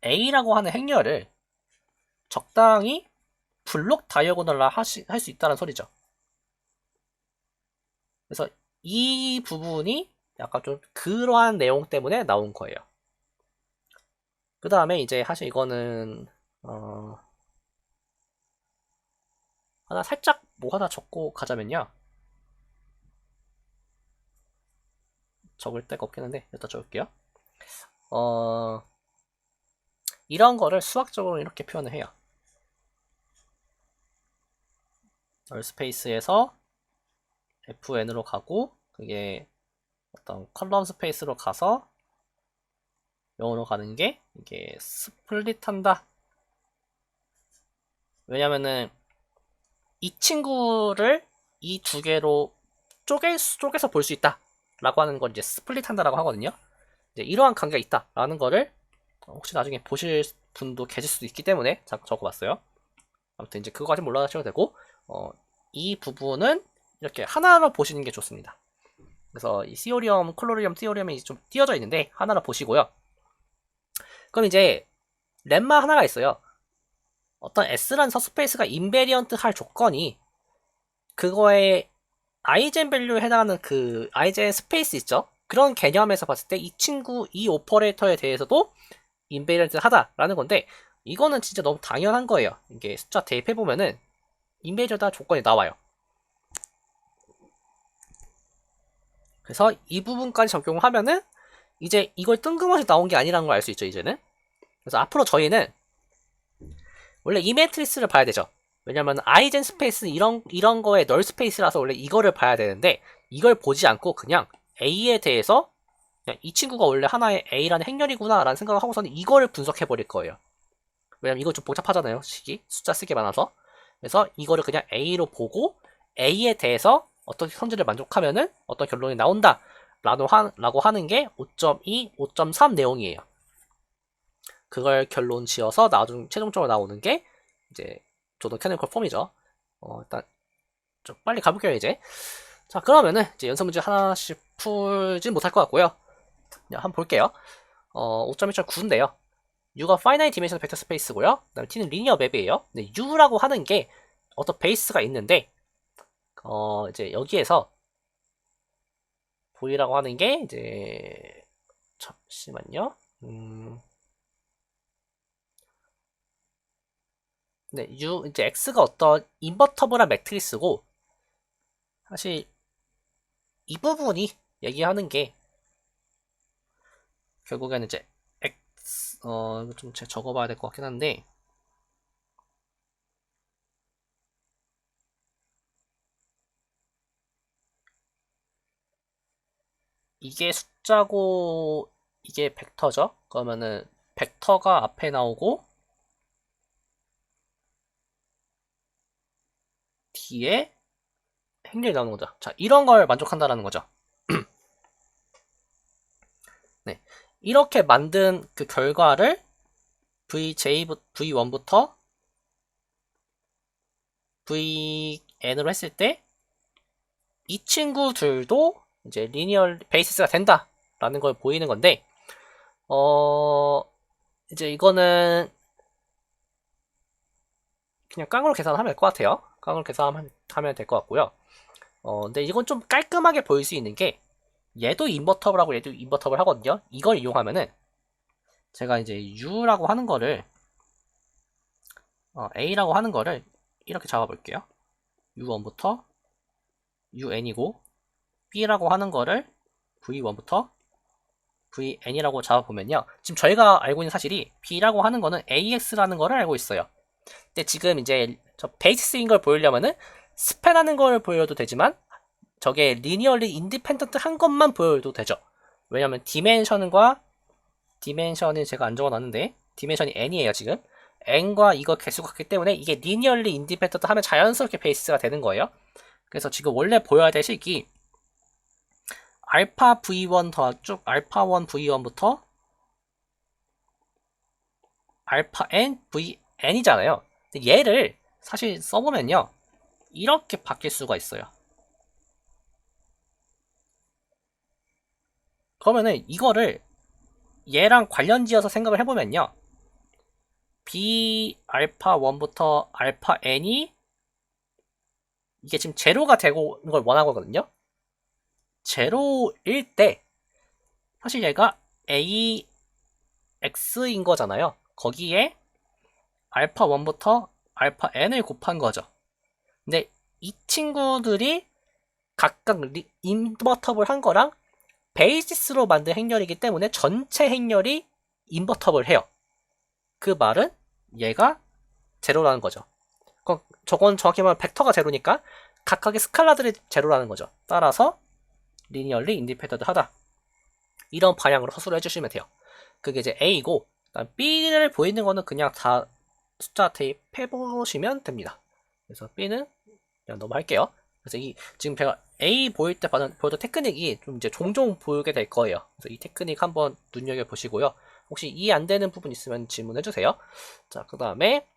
A라고 하는 행렬을 적당히 블록 다이어고널화 할 수 있다는 소리죠. 그래서 이 부분이 약간 좀 그러한 내용 때문에 나온 거예요. 그 다음에 이제 사실 이거는 하나 살짝 뭐 하나 적고 가자면요. 적을 데가 없긴 한데 일단 적을게요. 이런 거를 수학적으로 이렇게 표현을 해요. 널스페이스에서 fn으로 가고 그게 어떤 컬럼 스페이스로 가서 0으로 가는 게 이게 스플릿한다. 왜냐면은 이 친구를 이 두 개로 쪼개서 볼 수 있다 라고 하는 걸 이제 스플릿한다라고 하거든요. 이제 이러한 관계가 있다라는 거를 혹시 나중에 보실 분도 계실 수도 있기 때문에 적어봤어요. 아무튼 이제 그거까지 몰라주셔도 되고 이 부분은 이렇게 하나로 보시는 게 좋습니다. 그래서 이 시오리엄, 콜로리엄, 티오리엄이 좀 띄어져 있는데 하나로 보시고요. 그럼 이제 렘마 하나가 있어요. 어떤 S라는 서스페이스가 인베리언트 할 조건이 그거에 아이젠 밸류에 해당하는 그 아이젠 스페이스 있죠? 그런 개념에서 봤을 때 이 친구, 이 오퍼레이터에 대해서도 인베리언트 하다라는 건데 이거는 진짜 너무 당연한 거예요. 이게 숫자 대입해보면은 인베리언트 조건이 나와요. 그래서 이 부분까지 적용하면은 이제 이걸 뜬금없이 나온 게 아니라는 걸 알 수 있죠, 이제는. 그래서 앞으로 저희는 원래 이 매트리스를 봐야 되죠. 왜냐면 아이젠 스페이스 이런 거에 널 스페이스라서 원래 이거를 봐야 되는데 이걸 보지 않고 그냥 A에 대해서 그냥 이 친구가 원래 하나의 A라는 행렬이구나 라는 생각을 하고서는 이거를 분석해 버릴 거예요. 왜냐면 이거 좀 복잡하잖아요, 식이 숫자 쓰기 많아서. 그래서 이거를 그냥 A로 보고 A에 대해서 어떤 성질을 만족하면은 어떤 결론이 나온다 라고 하는 게 5.2, 5.3 내용이에요. 그걸 결론 지어서 나중 최종적으로 나오는 게 이제 조던 캐노니컬 폼이죠. 일단 좀 빨리 가볼게요 이제. 자 그러면은 이제 연습 문제 하나씩 풀진 못할 것 같고요. 한번 볼게요. 5.1.9인데요. U가 파이나이트 디멘션 벡터 스페이스고요. 그다음에 T는 리니어 맵이에요. 근데 U라고 하는 게 어떤 베이스가 있는데 이제 여기에서 V라고 하는 게 이제 잠시만요. 네, 이제 X가 어떤 인버터블한 매트리스고 사실 이 부분이 얘기하는 게 결국에는 이제 X 이거 좀 제가 적어봐야 될 것 같긴 한데 이게 숫자고 이게 벡터죠. 그러면은 벡터가 앞에 나오고 뒤에 행렬이 나오는 거죠. 자, 이런 걸 만족한다라는 거죠. 네. 이렇게 만든 그 결과를 V1부터 VN으로 했을 때 이 친구들도 이제 리니어 베이시스가 된다라는 걸 보이는 건데 이제 이거는 그냥 깡으로 계산하면 될 것 같아요. 깡으로 계산하면 될 것 같고요. 근데 이건 좀 깔끔하게 보일 수 있는 게 얘도 인버터블하고 얘도 인버터블 하거든요. 이걸 이용하면은 제가 이제 U라고 하는 거를 A라고 하는 거를 이렇게 잡아볼게요. U1부터 UN이고 B라고 하는 거를 V1부터 Vn이라고 잡아보면요. 지금 저희가 알고 있는 사실이 B라고 하는 거는 AX라는 거를 알고 있어요. 근데 지금 이제 저 베이시스인 걸 보이려면은 스팬하는 걸 보여도 되지만 저게 리니얼리 인디펜던트 한 것만 보여도 되죠. 왜냐면 디멘션이 제가 안 적어놨는데 디멘션이 n이에요 지금. n과 이거 개수가 같기 때문에 이게 리니얼리 인디펜던트 하면 자연스럽게 베이스가 되는 거예요. 그래서 지금 원래 보여야 될 식이 알파 v1 더 쭉 알파 1 v1부터 알파 n vn이잖아요. 근데 얘를 사실 써보면요 이렇게 바뀔 수가 있어요. 그러면은 이거를 얘랑 관련지어서 생각을 해보면요 b 알파 1부터 알파 n이 이게 지금 제로가 되고 있는 걸 원하거든요. 제로일 때 사실 얘가 AX인 거잖아요. 거기에 알파 1부터 알파 n을 곱한 거죠. 근데 이 친구들이 각각 인버터블 한 거랑 베이시스로 만든 행렬이기 때문에 전체 행렬이 인버터블 해요. 그 말은 얘가 제로라는 거죠. 저건 정확히 말하면 벡터가 제로니까 각각의 스칼라들이 제로라는 거죠. 따라서 리니얼리 인디펜던트 하다. 이런 방향으로 서술을 해주시면 돼요. 그게 이제 A이고 B를 보이는 거는 그냥 다 숫자 대입해보시면 됩니다. 그래서 B는 그냥 넘어갈게요. 그래서 지금 제가 A 보일 때 보여던 테크닉이 좀 이제 종종 보이게 될 거예요. 그래서 이 테크닉 한번 눈여겨보시고요. 혹시 이해 안 되는 부분 있으면 질문해주세요. 자, 그 다음에,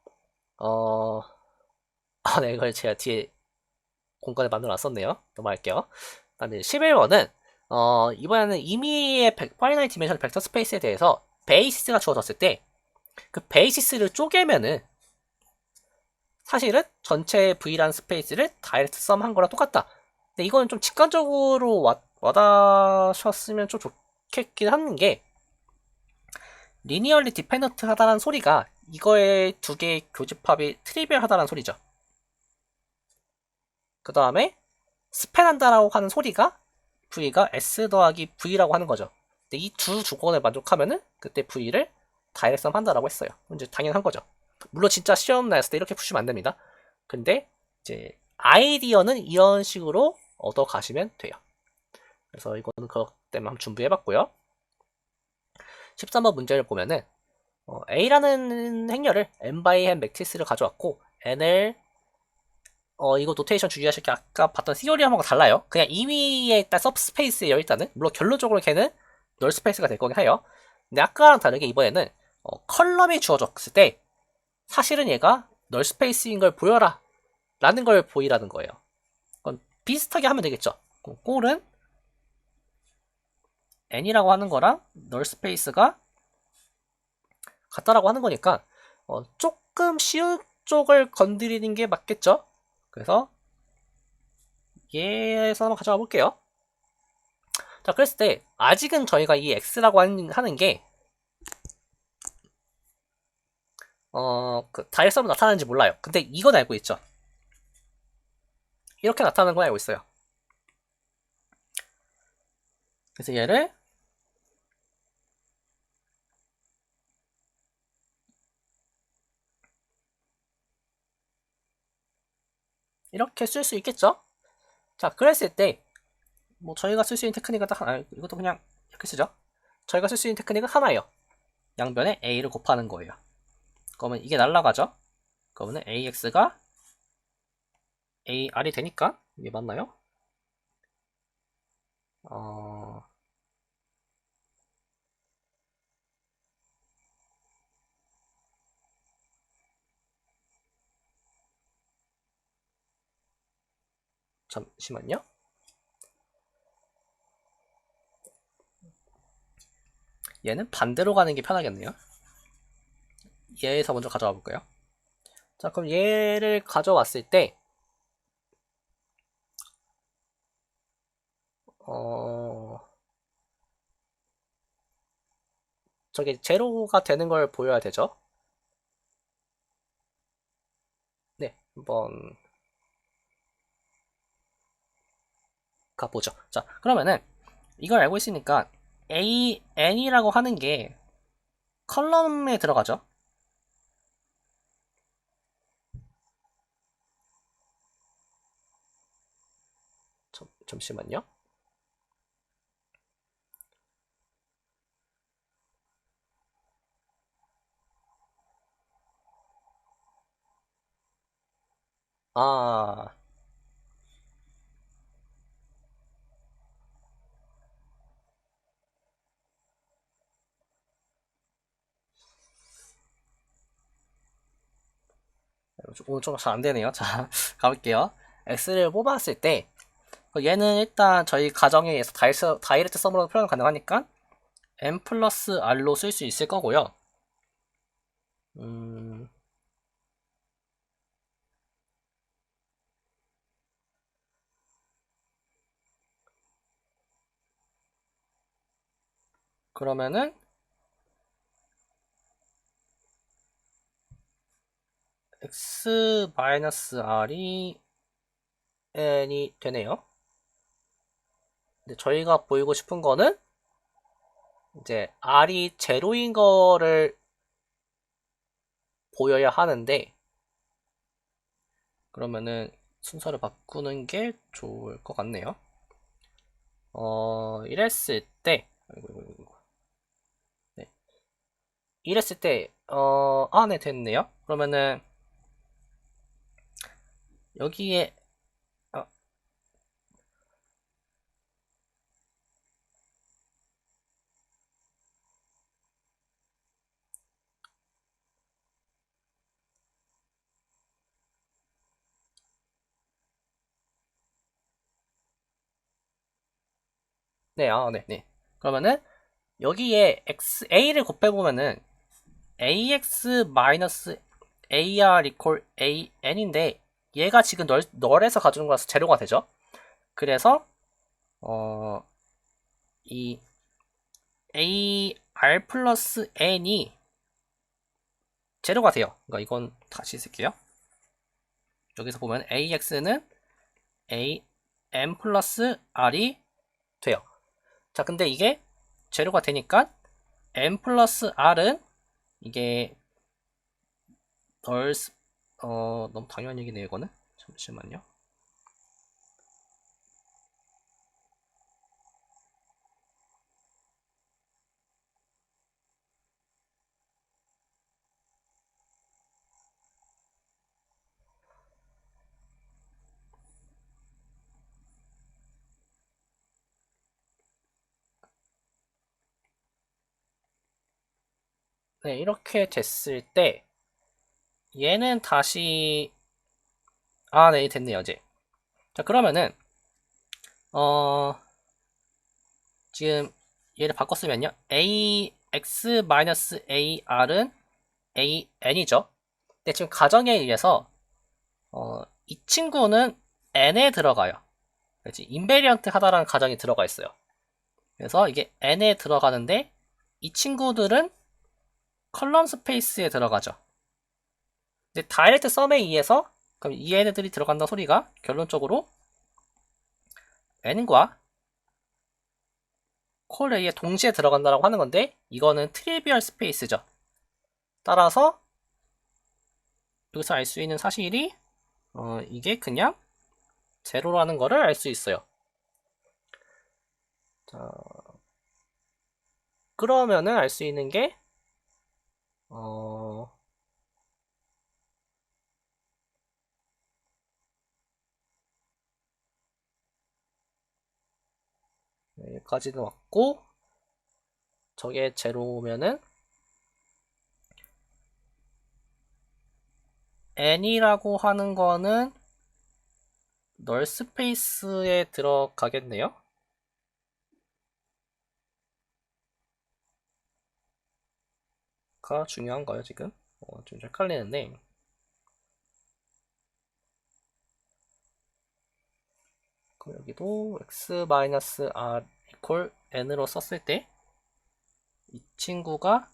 네, 이걸 제가 뒤에 공간에 만들어 놨었네요. 넘어갈게요. 그다음에 11번은 이번에는 임의의 파이나이트 디멘션 벡터 스페이스에 대해서 베이시스가 주어졌을 때 그 베이시스를 쪼개면은 사실은 전체 V라는 스페이스를 다이렉트 썸 한 거랑 똑같다. 근데 이거는 좀 직관적으로 와닿으셨으면 좀 좋겠긴 하는 게 리니얼리 디펜던트 하다라는 소리가 이거의 두 개의 교집합이 트리비얼 하다라는 소리죠. 그 다음에 스팬한다라고 하는 소리가 V가 S 더하기 V라고 하는 거죠. 근데 이 두 조건을 만족하면은 그때 V를 다이렉트 썸 한다라고 했어요. 이제 당연한 거죠. 물론 진짜 시험 나왔을 때 이렇게 푸시면 안 됩니다. 근데 이제 아이디어는 이런 식으로 얻어 가시면 돼요. 그래서 이거는 그것 때문에 한번 준비해봤고요. 13번 문제를 보면은 A라는 행렬을 n by n 매트리스를 가져왔고 n을 이거 노테이션 주의하실 게 아까 봤던 시오리함하고 달라요. 그냥 임의의 일단 서브스페이스예요 일단은. 물론 결론적으로 걔는 널 스페이스가 될 거긴 해요. 근데 아까랑 다르게 이번에는 컬럼이 주어졌을 때 사실은 얘가 널 스페이스인 걸 보여라 라는 걸 보이라는 거예요. 그건 비슷하게 하면 되겠죠. 꼴은 n이라고 하는 거랑 널 스페이스가 같다라고 하는 거니까 조금 쉬운 쪽을 건드리는 게 맞겠죠. 그래서 얘에서 한번 가져가 볼게요. 자, 그랬을 때 아직은 저희가 이 x라고 하는 게 그 다이렉트로 나타나는지 몰라요. 근데 이건 알고 있죠. 이렇게 나타나는 건 알고 있어요. 그래서 얘를 이렇게 쓸 수 있겠죠? 자, 그랬을 때 뭐 저희가 쓸 수 있는 테크닉은 딱 하나, 이것도 그냥 이렇게 쓰죠. 저희가 쓸 수 있는 테크닉은 하나예요. 양변에 a를 곱하는 거예요. 그러면 이게 날라가죠. 그러면 ax가 ar이 되니까 이게 맞나요? 잠시만요. 얘는 반대로 가는 게 편하겠네요. 얘에서 먼저 가져와 볼까요? 자, 그럼 얘를 가져왔을 때 저게 제로가 되는 걸 보여야 되죠. 네, 한번 가보죠. 자, 그러면은 이걸 알고 있으니까 n이라고 하는 게 컬럼에 들어가죠. 잠시만요. 아, 오늘 좀 잘 안 되네요. 자, 가볼게요. x를 뽑았을 때 얘는 일단 저희 가정에 의해서 다이렉트 썸으로 표현 가능하니까 n 플러스 r로 쓸 수 있을 거고요. 음, 그러면은 x 마이너스 r이 n이 되네요. 근데 저희가 보이고 싶은 거는 이제 r이 제로인 거를 보여야 하는데, 그러면은 순서를 바꾸는 게 좋을 것 같네요. 이랬을 때, 네. 이랬을 때, 네, 됐네요. 그러면은 여기에, 어, 네, 네, 네. 그러면은 여기에 a를 곱해보면은 ax 마이너스 ar 이퀄 an인데 얘가 지금 널에서 가져온 거라서 제로가 되죠. 그래서 어, 이 ar 플러스 n이 제로가 돼요. 그러니까 이건 다시 쓸게요. 여기서 보면 ax는 a n 플러스 r이 돼요. 자, 근데 이게 제로가 되니까 n 플러스 r은 이게 덜 너무 당연한 얘기네요, 이거는. 잠시만요. 네, 이렇게 됐을 때 얘는 다시 네, 됐네요, 이제. 자, 그러면은 어 지금 얘를 바꿨으면요. ax-ar은 an이죠. 근데 지금 가정에 의해서 이 친구는 n에 들어가요. 그렇지? 인베리언트 하다라는 가정이 들어가 있어요. 그래서 이게 n에 들어가는데 이 친구들은 컬럼 스페이스에 들어가죠. 근데 다이렉트 썸에 의해서 그럼 이 n들이 들어간다 소리가 결론적으로 n과 콜 A에 동시에 들어간다라고 하는 건데 이거는 트리비얼 스페이스죠. 따라서 여기서 알 수 있는 사실이 이게 그냥 제로라는 거를 알 수 있어요. 자, 그러면은 알 수 있는 게 어, 여기까지는 왔고 저게 제로면은 n이라고 하는 거는 널 스페이스에 들어가겠네요. 가 중요한가요 지금? 좀 헷갈리는데 그럼 여기도 x-r 이퀄 n으로 썼을 때 이 친구가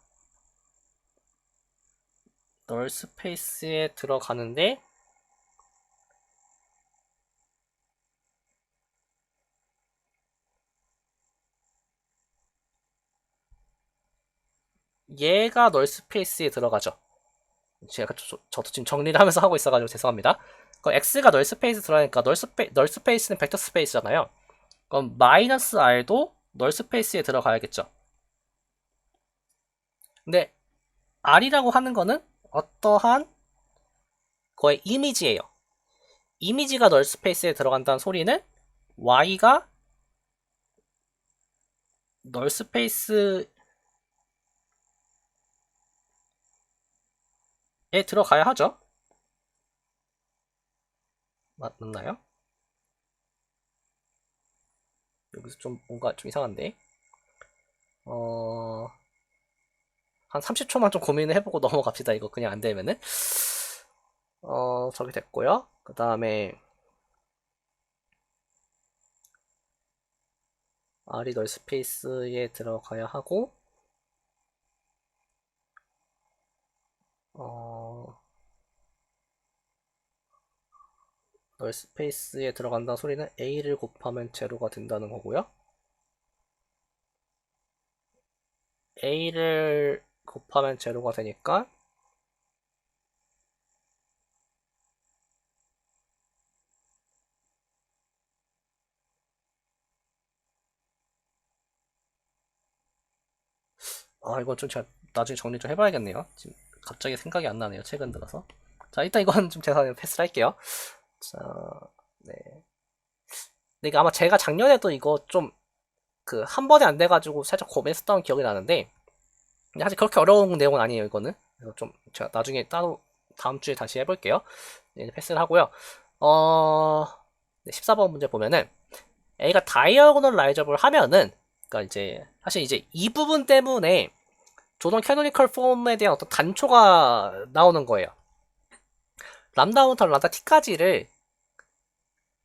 널 스페이스에 들어가는데 얘가 널 스페이스에 들어가죠. 제가 저도 지금 정리를 하면서 하고 있어가지고 죄송합니다. 그럼 x가 널 스페이스 들어가니까 널 스페이스는 벡터 스페이스잖아요. 그럼 마이너스 r도 널 스페이스에 들어가야겠죠. 근데 r이라고 하는 거는 어떠한 거의 이미지예요. 이미지가 널 스페이스에 들어간다는 소리는 y가 널 스페이스에 들어가야 하죠. 맞나요? 여기서 좀 뭔가 좀 이상한데. 한 30초만 좀 고민을 해보고 넘어갑시다. 이거 그냥 안 되면은. 저기 됐고요. 그 다음에 r이 널 스페이스에 들어가야 하고, 널 스페이스에 들어간다는 소리는 a를 곱하면 제로가 된다는 거고요. a를 곱하면 제로가 되니까 이건 좀 제가 나중에 정리 좀 해봐야겠네요. 지금 갑자기 생각이 안 나네요. 최근 들어서. 자, 일단 이건 좀 죄송해요. 패스를 할게요. 자, 네. 근데 이게 아마 제가 작년에도 이거 좀 그 한 번에 안 돼가지고 살짝 고민했었던 기억이 나는데, 근데 사실 그렇게 어려운 내용은 아니에요. 이거는. 그래서 좀 제가 나중에 따로 다음 주에 다시 해볼게요. 네, 패스를 하고요. 네, 14번 문제 보면은 A가 다이어고널라이저블 하면은, 그러니까 이제 사실 이제 이 부분 때문에 조던 캐노니컬 폼에 대한 어떤 단초가 나오는 거예요. 람다부터 람다 t까지를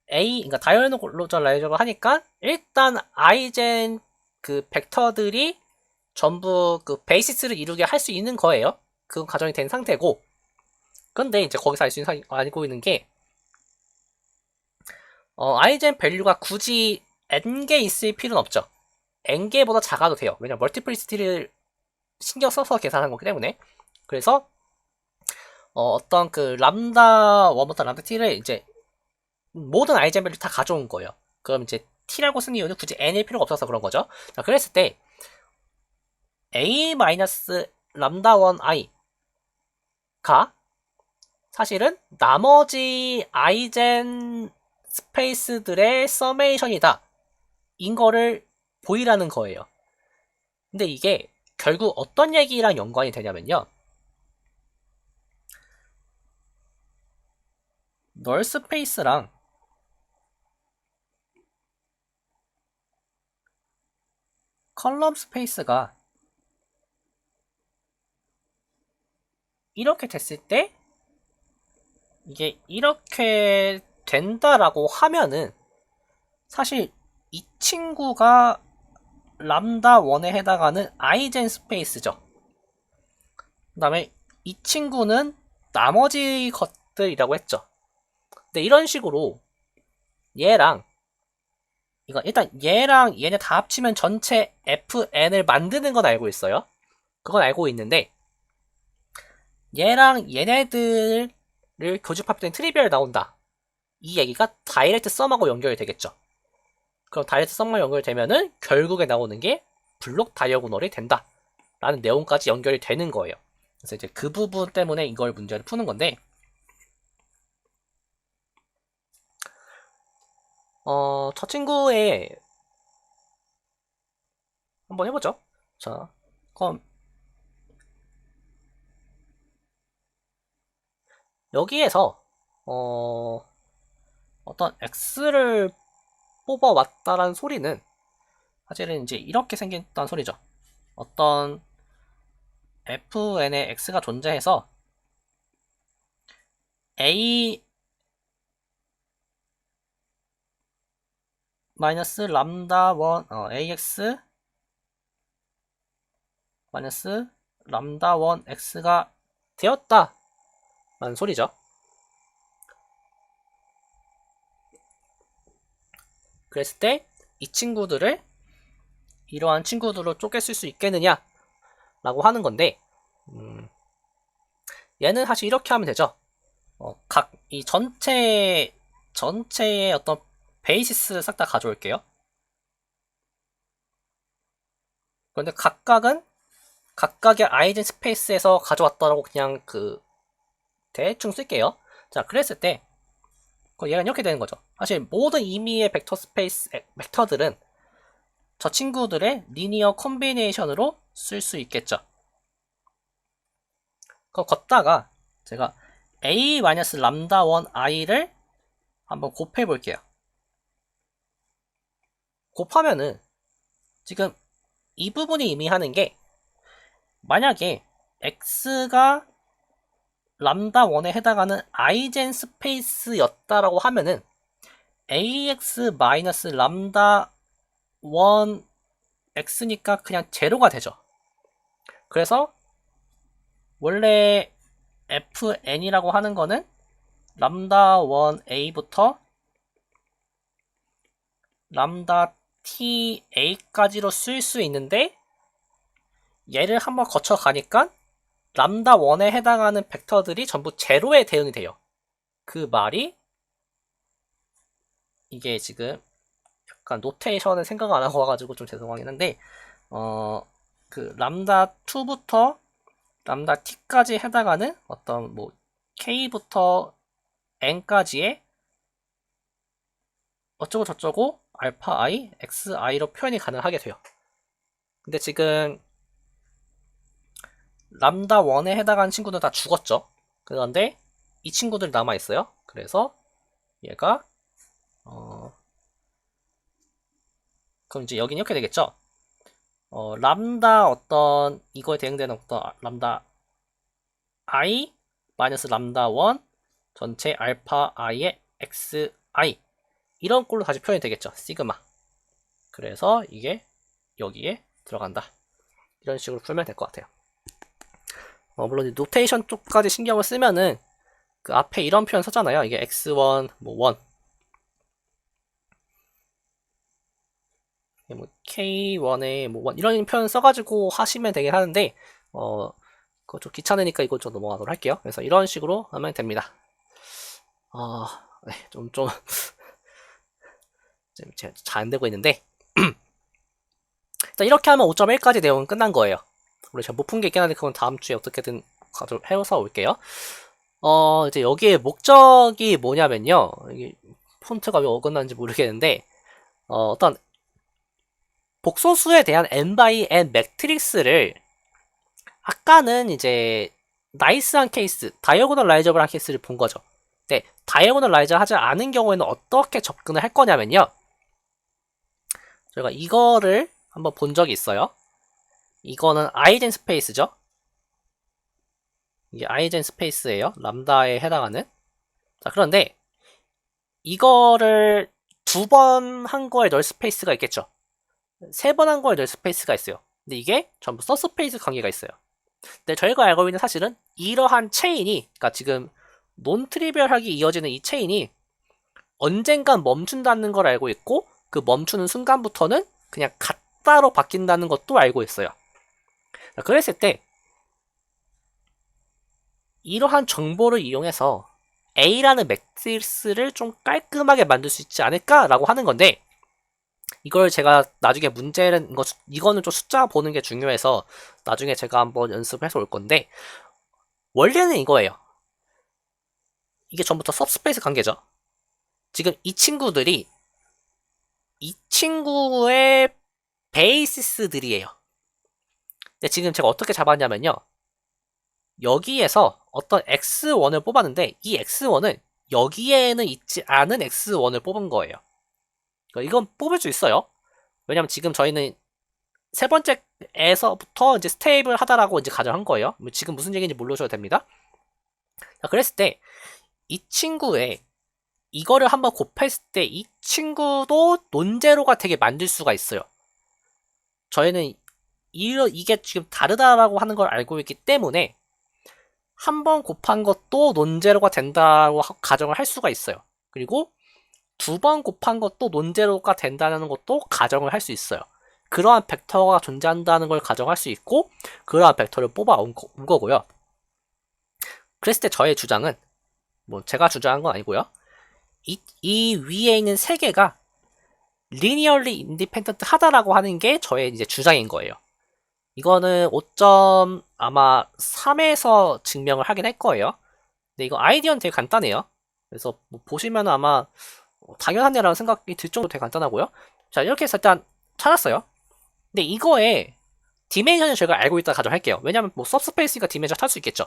그러니까 다이어고널라이저블 하니까 일단 아이젠 그 벡터들이 전부 그 베이시스를 이루게 할 수 있는 거예요. 그건 가정이 된 상태고. 근데 이제 거기서 알고 있는 게, 아이젠 밸류가 굳이 n개 있을 필요는 없죠. n개보다 작아도 돼요. 왜냐면 멀티플리시티를 신경 써서 계산한 거기 때문에. 그래서 어떤 그 람다 1부터 람다 t를 이제 모든 아이젠 밸류 다 가져온 거예요. 그럼 이제 t라고 쓴 이유는 굳이 n일 필요가 없어서 그런 거죠. 자, 그랬을 때 a 람다 1 i가 사실은 나머지 아이젠 스페이스들의 서메이션이다. 인 거를 보이라는 거예요. 근데 이게 결국 어떤 얘기랑 연관이 되냐면요. 널 스페이스랑 컬럼 스페이스가 이렇게 됐을 때 이게 이렇게 된다라고 하면은 사실 이 친구가 람다 1에 해당하는 아이젠 스페이스죠. 그 다음에 이 친구는 나머지 것들이라고 했죠. 근데 이런 식으로 얘랑 이거 일단 얘랑 얘네 다 합치면 전체 fn을 만드는 건 알고 있어요. 그건 알고 있는데 얘랑 얘네들을 교집합된 트리비얼 나온다. 이 얘기가 다이렉트 썸하고 연결이 되겠죠. 그럼 다이렉트 썸만 연결되면은 결국에 나오는 게 블록 다이어고널이 된다. 라는 내용까지 연결이 되는 거예요. 그래서 이제 그 부분 때문에 이걸 문제를 푸는 건데, 저 친구의 한번 해보죠. 자, 그럼 여기에서 어떤 x를 뽑아왔다라는 소리는 사실은 이제 이렇게 생겼다는 소리죠. 어떤 fn에 x가 존재해서 a 마이너스 람다 1 ax 마이너스 람다 1 x가 되었다 라는 소리죠. 그랬을 때 이 친구들을 이러한 친구들로 쪼개 쓸 수 있겠느냐? 라고 하는 건데, 얘는 사실 이렇게 하면 되죠. 이 전체의 어떤 베이시스를 싹 다 가져올게요. 그런데 각각의 아이젠 스페이스에서 가져왔다라고 그냥 대충 쓸게요. 자, 그랬을 때, 얘가 이렇게 되는 거죠. 사실 모든 임의의 벡터들은 저 친구들의 리니어 콤비네이션으로 쓸 수 있겠죠. 걷다가 제가 a-λ1i를 한번 곱해 볼게요. 곱하면은 지금 이 부분이 의미하는 게, 만약에 x가 람다1에 해당하는 아이젠 스페이스였다라고 하면은 ax-람다1 x니까 그냥 제로가 되죠. 그래서 원래 fn이라고 하는 거는 람다1a부터 람다 ta까지로 쓸 수 있는데, 얘를 한번 거쳐가니까 람다1에 해당하는 벡터들이 전부 제로에 대응이 돼요. 그 말이, 이게 지금 약간 노테이션을 생각 안 하고 와가지고 좀 죄송하긴 한데, 람다2부터 람다 t까지 해당하는 어떤 k부터 n까지의 어쩌고 저쩌고 알파 i, xi로 표현이 가능하게 돼요. 근데 지금 람다 1에 해당하는 친구들 다 죽었죠. 그런데 이 친구들 남아 있어요. 그래서 얘가 그럼 이제 여긴 이렇게 되겠죠. 람다 이거에 대응되는 어떤 람다 i 마이너스 람다 1 전체 알파 i의 xi, 이런 꼴로 다시 표현이 되겠죠. 시그마. 그래서 이게 여기에 들어간다. 이런 식으로 풀면 될 것 같아요. 물론 노테이션 쪽까지 신경을 쓰면은 그 앞에 이런 표현 썼잖아요. 이게 x1, 1. k1에 1 이런 표현 써가지고 하시면 되긴 하는데, 그거 좀 귀찮으니까 이거 좀 넘어가도록 할게요. 그래서 이런 식으로 하면 됩니다. 네, 잘 안 되고 있는데, 일단 이렇게 하면 5.1까지 내용은 끝난 거예요. 우리 제가 못 푼 게 있긴 한데 그건 다음 주에 어떻게든 해서 올게요. 이제 여기에 목적이 뭐냐면요. 이게 폰트가 왜 어긋난지 모르겠는데, 어떤 복소수에 대한 n by n 매트릭스를, 아까는 이제 나이스한 케이스, 다이어고널라이저블한 케이스를 본 거죠. 네, 다이어고널라이저 하지 않은 경우에는 어떻게 접근을 할 거냐면요. 저희가 이거를 한번 본 적이 있어요. 이거는 아이젠 스페이스죠. 이게 아이젠 스페이스예요. 람다에 해당하는. 자, 그런데 이거를 2번 한 거에 널 스페이스가 있겠죠. 3번 한 거에 널 스페이스가 있어요. 근데 이게 전부 서스페이스 관계가 있어요. 근데 저희가 알고 있는 사실은 이러한 체인이, 그러니까 지금 논트리비얼하게 이어지는 이 체인이 언젠간 멈춘다는 걸 알고 있고, 그 멈추는 순간부터는 그냥 같다로 바뀐다는 것도 알고 있어요. 그랬을 때 이러한 정보를 이용해서 A라는 매트릭스를 좀 깔끔하게 만들 수 있지 않을까라고 하는 건데, 이걸 제가 나중에 문제는 이거는 좀 숫자 보는 게 중요해서 나중에 제가 한번 연습해서 올 건데, 원래는 이거예요. 이게 전부 다 서브스페이스 관계죠. 지금 이 친구들이 이 친구의 베이시스들이에요. 근데 지금 제가 어떻게 잡았냐면요. 여기에서 어떤 x1을 뽑았는데, 이 x1은 여기에는 있지 않은 x1을 뽑은 거예요. 이건 뽑을 수 있어요. 왜냐면 지금 저희는 세 번째에서부터 이제 스테이블 하다라고 이제 가정한 거예요. 지금 무슨 얘기인지 모르셔도 됩니다. 자, 그랬을 때 이 친구의 이거를 한번 곱했을 때 이 친구도 논제로가 되게 만들 수가 있어요. 저희는 이게 지금 다르다라고 하는 걸 알고 있기 때문에 한 번 곱한 것도 논제로가 된다고 가정을 할 수가 있어요. 그리고 2번 곱한 것도 논제로가 된다는 것도 가정을 할 수 있어요. 그러한 벡터가 존재한다는 걸 가정할 수 있고 그러한 벡터를 뽑아온 거고요. 그랬을 때 저의 주장은 뭐 제가 주장한 건 아니고요. 이 위에 있는 세 개가 linearly independent 하다라고 하는 게 저의 이제 주장인 거예요. 이거는 5점 아마 3에서 증명을 하긴 할 거예요. 근데 이거 아이디어는 되게 간단해요. 그래서 뭐 보시면 아마 당연하네라는 생각이 들 정도로 되게 간단하고요. 자, 이렇게 해서 일단 찾았어요. 근데 이거에 디멘션을 저희가 알고 있다 가정할게요. 왜냐면 뭐 서브스페이스니까 디멘션 찾을 수 있겠죠.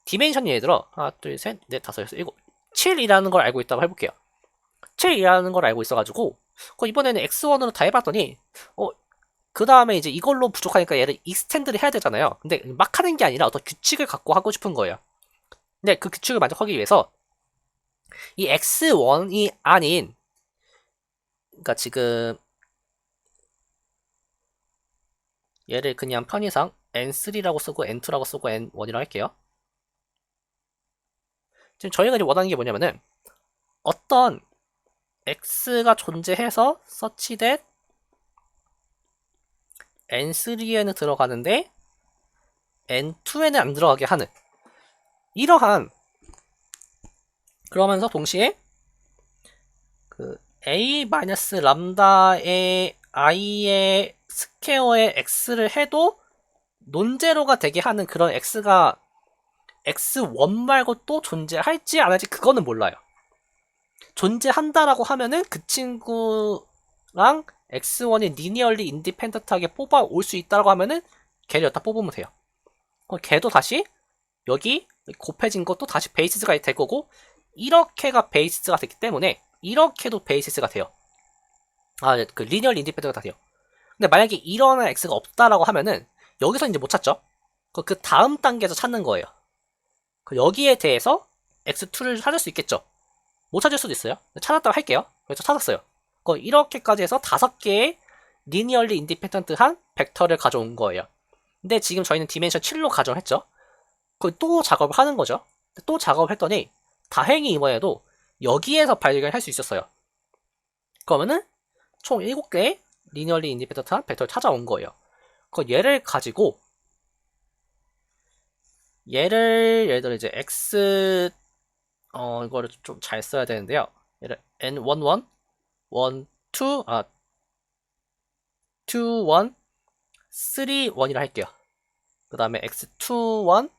디멘션이 예를 들어 하나, 둘, 셋, 넷, 다섯, 여섯, 일곱 7이라는 걸 알고 있다고 해볼게요. 7이라는 걸 알고 있어가지고 이번에는 x1으로 다 해봤더니 그 다음에 이제 이걸로 부족하니까 얘를 익스텐드를 해야 되잖아요. 근데 막 하는 게 아니라 어떤 규칙을 갖고 하고 싶은 거예요. 근데 그 규칙을 만족하기 위해서 이 x1이 아닌 그러니까 지금 얘를 그냥 편의상 n3라고 쓰고 n2라고 쓰고 n1이라고 할게요. 지금 저희가 이제 원하는 게 뭐냐면은 어떤 x가 존재해서 such that n3에는 들어가는데 n2에는 안 들어가게 하는 이러한 그러면서 동시에 그 a-람다의 i의 스퀘어의 x를 해도 논제로가 되게 하는 그런 x가 x1 말고 또 존재할지 안 할지 그거는 몰라요. 존재한다라고 하면은 그 친구랑 x1이 리니얼리 인디펜던트하게 뽑아올 수 있다라고 하면은 걔를 여기다 뽑으면 돼요. 걔도 다시 여기 곱해진 것도 다시 베이시스가 될 거고 이렇게가 베이시스가 됐기 때문에 이렇게도 베이시스가 돼요. 그 리니얼 인디펜던트가 다 돼요. 근데 만약에 이런 x가 없다라고 하면은 여기서 이제 못 찾죠. 그 다음 단계에서 찾는 거예요. 여기에 대해서 x2를 찾을 수 있겠죠. 못 찾을 수도 있어요. 찾았다고 할게요. 그래서 찾았어요. 이렇게까지 해서 5개의 리니얼리 인디펜던트한 벡터를 가져온 거예요. 근데 지금 저희는 디멘션 7로 가정했죠. 또 작업을 하는 거죠. 또 작업을 했더니 다행히 이번에도 여기에서 발견할 수 있었어요. 그러면은 총 7개의 리니얼리 인디펜던트한 벡터를 찾아온 거예요. 얘를 가지고 예를 들어 이제 x 이거를 좀 잘 써야 되는데요. 얘를 n11 1, 2, 2, 1, 3, 1이라 할게요. 그 다음에 x21,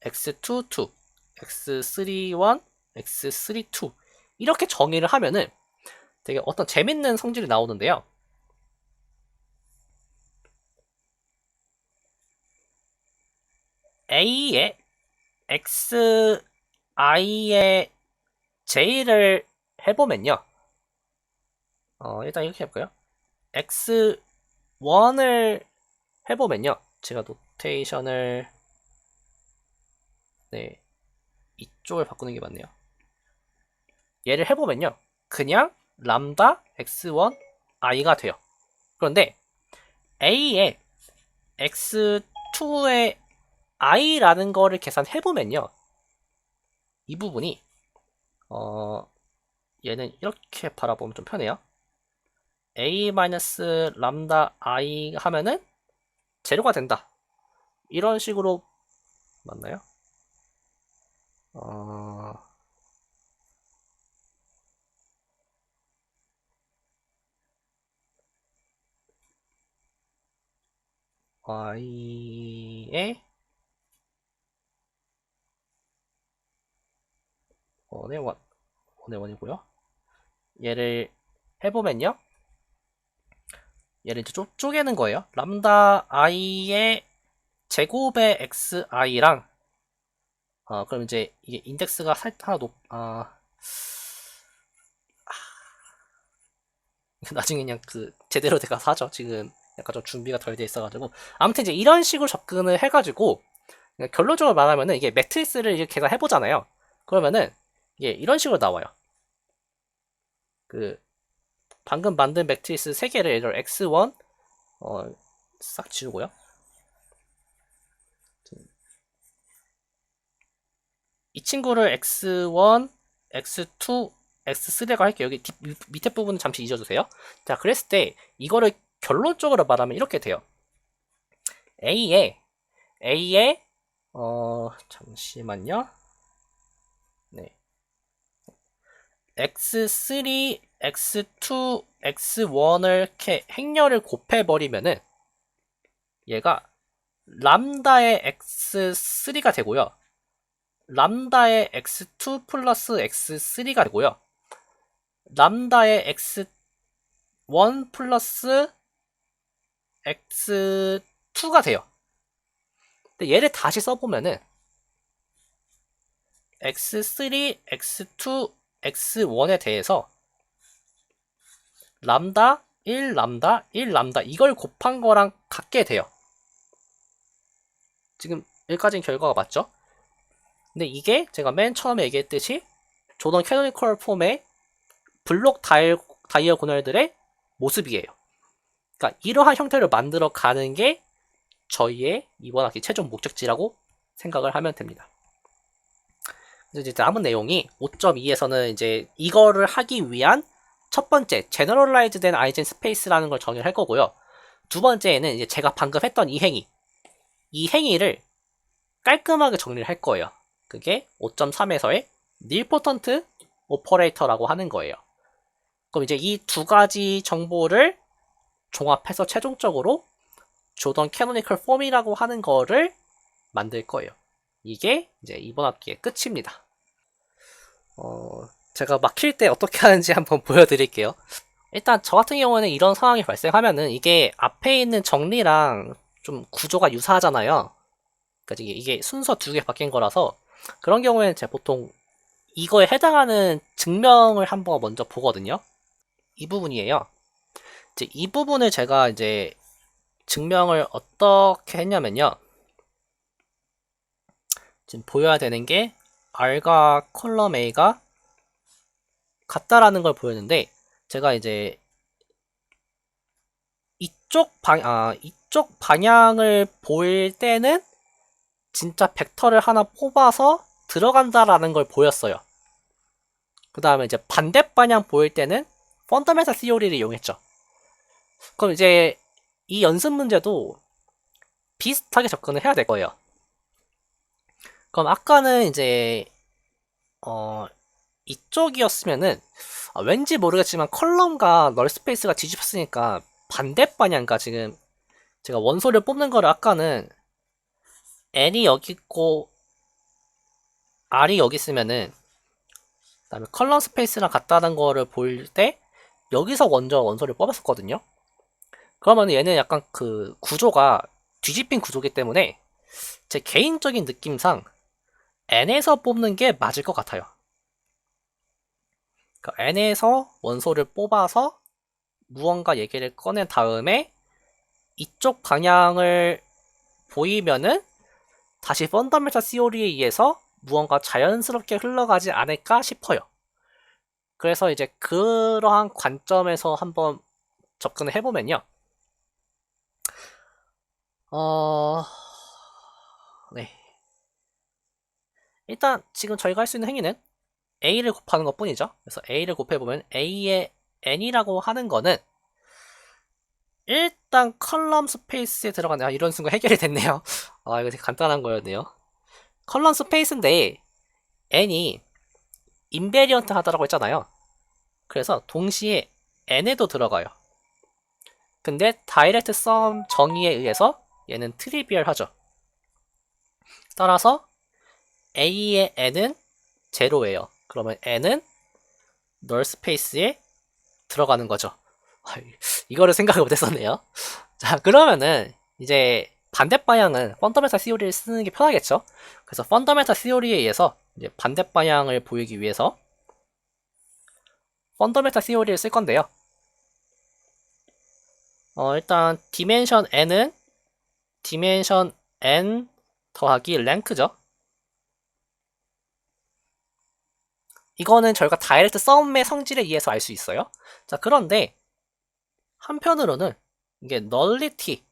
x22, x31, x32 이렇게 정의를 하면은 되게 어떤 재밌는 성질이 나오는데요. A에 xi의 j를 해보면요. 일단 이렇게 해볼까요? x1을 해보면요. 제가 노테이션을 네 이쪽을 바꾸는 게 맞네요. 얘를 해보면요. 그냥 람다 x1 i가 돼요. 그런데 a의 x2의 i라는 거를 계산해보면요. 이 부분이 얘는 이렇게 바라보면 좀 편해요. a-람다 i 하면은 제로가 된다. 이런 식으로 맞나요? i의 원의 원이고요. 얘를 해보면요. 얘를 이제 쪼개는 거예요. 람다 i의 제곱의 xi랑 그럼 이제 이게 인덱스가 하나 나중에 그냥 제대로 돼가서 하죠. 지금 약간 좀 준비가 덜 돼 있어가지고 아무튼 이제 이런 식으로 접근을 해가지고 결론적으로 말하면은 이게 매트리스를 이제 계산해 보잖아요. 그러면은 이게 이런 식으로 나와요. 방금 만든 매트리스 3개를 예를 들어 x1 싹 지우고요. 이 친구를 x1, x2, x3라고 할게요. 여기 밑에 부분은 잠시 잊어주세요. 자, 그랬을 때 이거를 결론적으로 말하면 이렇게 돼요. A에 잠시만요. 네. x3, x2, x1을 이렇게 행렬을 곱해버리면은 얘가 람다의 x3가 되고요. 람다의 x2 플러스 x3가 되고요. 람다의 x1 플러스 x2가 돼요. 근데 얘를 다시 써보면은 x3, x2, x1에 대해서 람다, 1, 람다, 1, 람다 이걸 곱한 거랑 같게 돼요. 지금 여기까지는 결과가 맞죠? 근데 이게 제가 맨 처음에 얘기했듯이 조던 캐노니컬 폼의 블록 다이어고널들의 모습이에요. 그러니까 이러한 형태를 만들어 가는 게 저희의 이번 학기 최종 목적지라고 생각을 하면 됩니다. 이제 남은 내용이 5.2에서는 이제 이거를 하기 위한 첫 번째 제너럴라이즈드 된 아이젠 스페이스라는 걸 정의를 할 거고요. 두 번째에는 이제 제가 방금 했던 이 행위를 깔끔하게 정리를 할 거예요. 그게 5.3에서의 닐포턴트 오퍼레이터라고 하는 거예요. 그럼 이제 이 두 가지 정보를 종합해서 최종적으로 조던 캐노니컬 폼이라고 하는 거를 만들 거예요. 이게 이제 이번 학기의 끝입니다. 제가 막힐 때 어떻게 하는지 한번 보여드릴게요. 일단 저 같은 경우는 이런 상황이 발생하면은 이게 앞에 있는 정리랑 좀 구조가 유사하잖아요. 그러니까 이게 순서 두 개 바뀐 거라서 그런 경우에는 제가 보통 이거에 해당하는 증명을 한번 먼저 보거든요. 이 부분이에요. 이제 이 부분을 제가 이제 증명을 어떻게 했냐면요. 지금 보여야 되는 게 R과 컬럼 A가 같다라는 걸 보였는데 제가 이제 이쪽 방향을 보일 때는 진짜 벡터를 하나 뽑아서 들어간다라는 걸 보였어요. 그 다음에 이제 반대 방향 보일 때는 펀더멘탈 시오리를 이용했죠. 그럼 이제 이 연습 문제도 비슷하게 접근을 해야 될 거예요. 그럼 아까는 이제 이쪽이었으면은 왠지 모르겠지만 컬럼과 널스페이스가 뒤집혔으니까 반대 방향과 지금 제가 원소를 뽑는 거를 아까는 n이 여기 있고 r이 여기 있으면은 그다음에 컬럼 스페이스랑 같다는 거를 볼 때 여기서 먼저 원소를 뽑았었거든요. 그러면 얘는 약간 그 구조가 뒤집힌 구조기 때문에 제 개인적인 느낌상 n에서 뽑는 게 맞을 것 같아요. 그러니까 n에서 원소를 뽑아서 무언가 얘기를 꺼낸 다음에 이쪽 방향을 보이면은 다시 펀더멘탈 시오리에 의해서 무언가 자연스럽게 흘러가지 않을까 싶어요. 그래서 이제 그러한 관점에서 한번 접근을 해보면요. 네. 일단 지금 저희가 할 수 있는 행위는 A를 곱하는 것 뿐이죠. 그래서 A를 곱해보면 A의 N이라고 하는 거는 일단 컬럼 스페이스에 들어가는 이런 순간 해결이 됐네요. 이거 되게 간단한 거였네요. 컬럼 스페이스인데 n이 인베리언트 하다라고 했잖아요. 그래서 동시에 n에도 들어가요. 근데 다이렉트 썸 정의에 의해서 얘는 트리비얼 하죠. 따라서 a의 n은 제로예요. 그러면 n은 널 스페이스에 들어가는 거죠. 이거를 생각을 못했었네요. 자, 그러면은 이제 반대 방향은 펀더멘탈 시오리를 쓰는 게 편하겠죠. 그래서 펀더멘탈 시오리에 의해서 이제 반대 방향을 보이기 위해서 펀더멘탈 시오리를 쓸 건데요. 일단 디멘션 n은 디멘션 n 더하기 랭크죠. 이거는 저희가 다이렉트 썸의 성질에 의해서 알 수 있어요. 자, 그런데 한편으로는 이게 널리티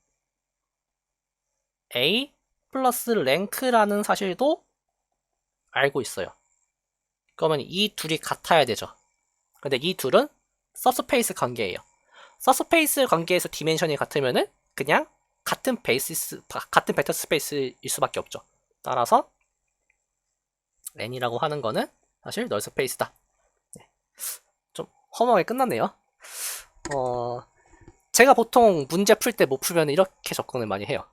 a 플러스 랭크라는 사실도 알고 있어요. 그러면 이 둘이 같아야 되죠. 근데 이 둘은 서브스페이스 관계예요. 서스페이스 관계에서 디멘션이 같으면은 그냥 같은 벡터 스페이스일 수밖에 없죠. 따라서 n이라고 하는 거는 사실 널 스페이스다. 네. 좀 허무하게 끝났네요. 제가 보통 문제 풀 때 못 풀면 이렇게 접근을 많이 해요.